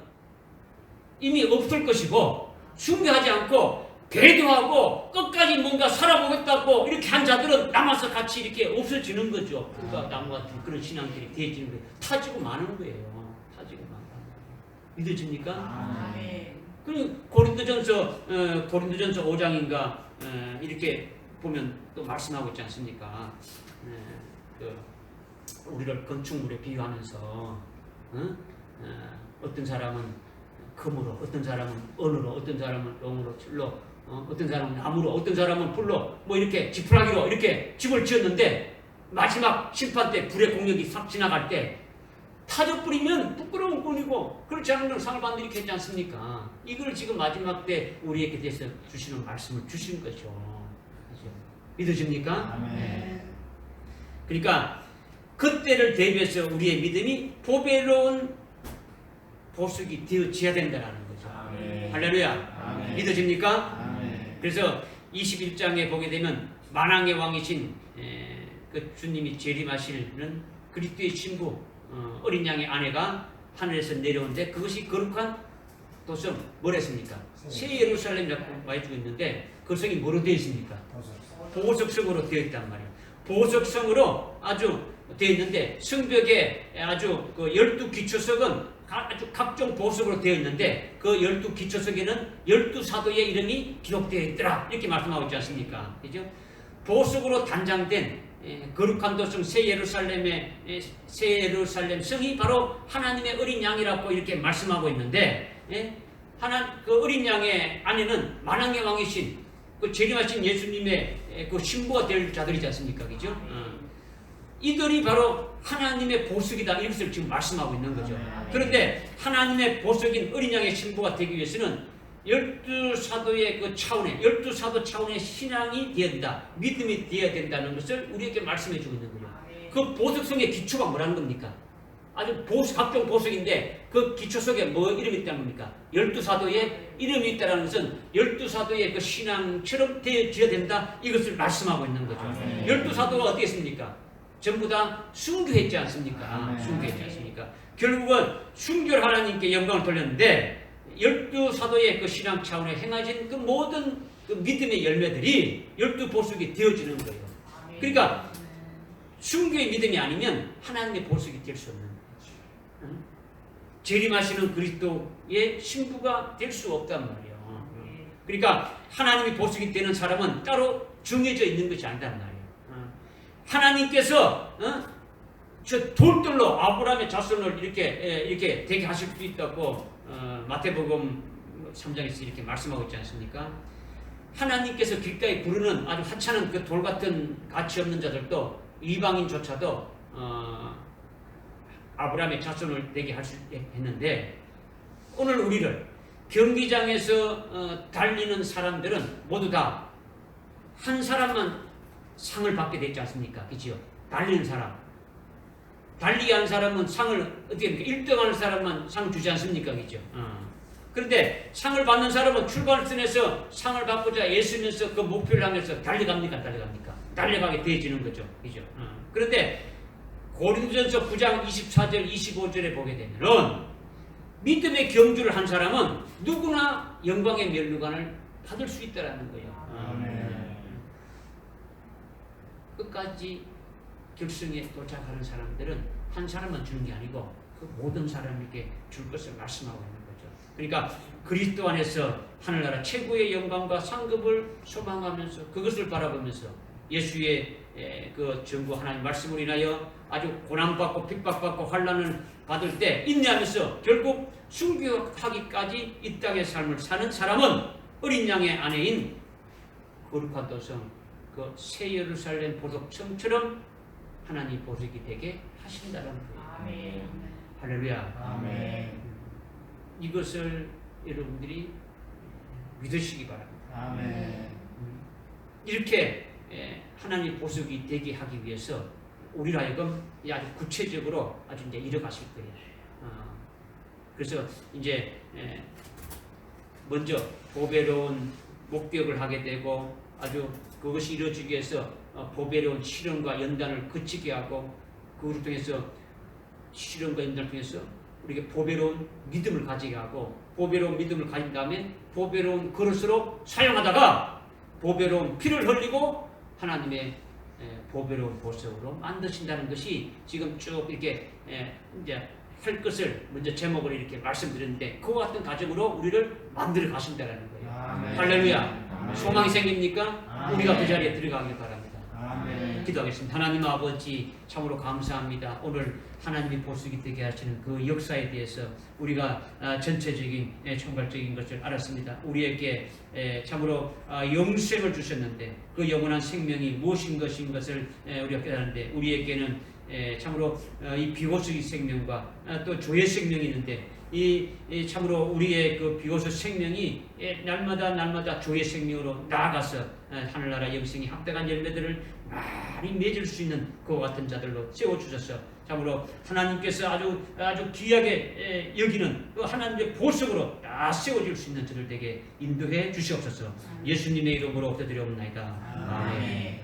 이미 없을 것이고 순교하지 않고 배도하고 끝까지 뭔가 살아보겠다고 이렇게 한 자들은 남아서 같이 이렇게 없어지는 거죠. 그가 나무 같은 그런 신앙들이 되어지는 거예요. 타지고 마는 거예요. 타지고 만다. 믿어집니까? 그 고린도전서 5장인가 이렇게 보면 또 말씀하고 있지 않습니까? 우리를 건축물에 비유하면서 어떤 사람은 금으로, 어떤 사람은 은으로, 어떤 사람은 롱으로, 철로, 어떤 사람은 나무로, 어떤 사람은 불로, 뭐 이렇게 지푸라기로 이렇게 집을 지었는데 마지막 심판 때 불의 공력이 싹 지나갈 때 타져버리면 부끄러운 꼴이고 그렇지 않은 걸 상을 받는 이렇게 했지 않습니까? 이걸 지금 마지막 때 우리에게 대해서 주시는 말씀을 주신 거죠. 그렇죠? 믿어집니까? 아멘. 그러니까 그때를 대비해서 우리의 믿음이 보배로운 보석이 되어져야 된다는 거죠. 아멘. 할렐루야. 아멘. 믿어집니까? 아멘. 그래서 21장에 보게 되면 만왕의 왕이신 그 주님이 재림하시는 그리스도의 신부 어린 양의 아내가 하늘에서 내려오는데 그것이 거룩한 도성 뭐랬습니까? 새 예루살렘이라고 말해주고 있는데 그 성이 뭐로 되어 있습니까? 보석성으로 되어 있단 말이에요. 보석성으로 아주 되어 있는데 성벽에 아주 그 12기초석은 아주 각종 보석으로 되어 있는데 그 12기초석에는 12사도의 이름이 기록되어 있더라 이렇게 말씀하고 있지 않습니까? 그죠? 보석으로 단장된 거룩한 도성 새 예루살렘 성이 바로 하나님의 어린 양이라고 이렇게 말씀하고 있는데 그 어린 양의 안에는 만왕의 왕이신 그 재림하신 예수님의 그 신부가 될 자들이지 않습니까? 그죠? 이들이 바로 하나님의 보석이다 이것을 지금 말씀하고 있는 거죠. 그런데 하나님의 보석인 어린 양의 신부가 되기 위해서는 12사도의 그 차원에 12사도 차원의 신앙이 되어야 된다. 믿음이 되어야 된다는 것을 우리에게 말씀해 주고 있는 거죠. 그 보석성의 기초가 뭐라는 겁니까? 아주 각종 보석인데 그 기초 속에 뭐 이름이 있다는 겁니까? 12사도의 이름이 있다는 것은 12사도의 그 신앙처럼 되어져야 된다. 이것을 말씀하고 있는 거죠. 12사도가 어떻게 했습니까? 전부 다 순교했지 않습니까? 순교했지 않습니까? 결국은 순교를 하나님께 영광을 돌렸는데 12사도의 그 신앙 차원에 행하신 그 모든 그 믿음의 열매들이 12보석이 되어지는 거예요. 그러니까 순교의 믿음이 아니면 하나님의 보석이 될 수 없는 거죠. 재림하시는 그리스도의 신부가 될 수 없단 말이에요. 그러니까 하나님의 보석이 되는 사람은 따로 정해져 있는 것이 아니단 말이에요. 하나님께서 저 돌들로 아브라함의 자손을 이렇게 되게 하실 수 있다고 마태복음 3장에서 이렇게 말씀하고 있지 않습니까? 하나님께서 길가에 부르는 아주 하찮은 그 돌 같은 가치 없는 자들도 이방인조차도 아브라함의 자손을 되게 할 수 있는데 오늘 우리를 경기장에서 달리는 사람들은 모두 다 한 사람만 상을 받게 되지 않습니까? 그렇죠? 달리는 사람. 달리게 한 사람은 상을 어떻게 합니까? 1등 하는 사람만 상 주지 않습니까? 그렇죠? 그런데 상을 받는 사람은 출발선에서 상을 받고자 애쓰면서 그 목표를 향해서 달려갑니까? 달려가게 되어지는 거죠. 그죠? 그런데 고린도전서 9장 24절 25절에 보게 되면은 믿음의 경주를 한 사람은 누구나 영광의 면류관을 받을 수 있다라는 거예요. 끝까지 결승에 도착하는 사람들은 한 사람만 주는 게 아니고 그 모든 사람에게 줄 것을 말씀하고 있는 거죠. 그러니까 그리스도 안에서 하늘나라 최고의 영광과 상급을 소망하면서 그것을 바라보면서 예수의 그 전부 하나님 말씀으로 인하여 아주 고난받고 핍박받고 환난을 받을 때 인내하면서 결국 순교하기까지 이 땅의 삶을 사는 사람은 어린 양의 아내인 거룩한 도성 그 새 예루살렘 보석성처럼 하나님 보석이 되게 하신다는 거예요. 아멘. 할렐루야. 아멘. 이것을 여러분들이 믿으시기 바랍니다. 아멘. 이렇게 하나님 보석이 되게 하기 위해서 우리로 하여금 아주 구체적으로 아주 이제 이뤄가실 거예요. 그래서 이제 먼저 보배로운 목격을 하게 되고 아주 그것이 이루어지기 위해서 보배로운 실험과 연단을 거치게 하고 그것을 통해서 실험과 연단을 통해서 우리가 보배로운 믿음을 가지게 하고 보배로운 믿음을 가진 다음에 보배로운 그릇으로 사용하다가 보배로운 피를 흘리고 하나님의 보배로운 보석으로 만드신다는 것이 지금 쭉 이렇게 이제 할 것을 먼저 제목으로 이렇게 말씀드렸는데 그와 같은 과정으로 우리를 만들어 가신다는 거예요. 아멘. 할렐루야. 아멘. 소망이 생깁니까? 아멘. 우리가 그 자리에 들어가길 바랍니다. 아멘. 기도하겠습니다. 하나님 아버지 참으로 감사합니다. 오늘 하나님이 보석이 되게 하시는 그 역사에 대해서 우리가 전체적인 총괄적인 것을 알았습니다. 우리에게 참으로 영생을 주셨는데 그 영원한 생명이 무엇인 것인 것을 우리가 깨달았는데 우리에게는 참으로 이 비보석의 생명과 또 조의 생명이 있는데 이 참으로 우리의 그 비로소 생명이 날마다 조의 생명으로 나아가서 하늘나라 영생이 합당한 열매들을 많이 맺을 수 있는 그와 같은 자들로 세워주셔서 참으로 하나님께서 아주 귀하게 여기는 그 하나님의 보석으로 다 세워질 수 있는 저들 되게 인도해 주시옵소서. 예수님의 이름으로 엎드려옵나이다. 아멘.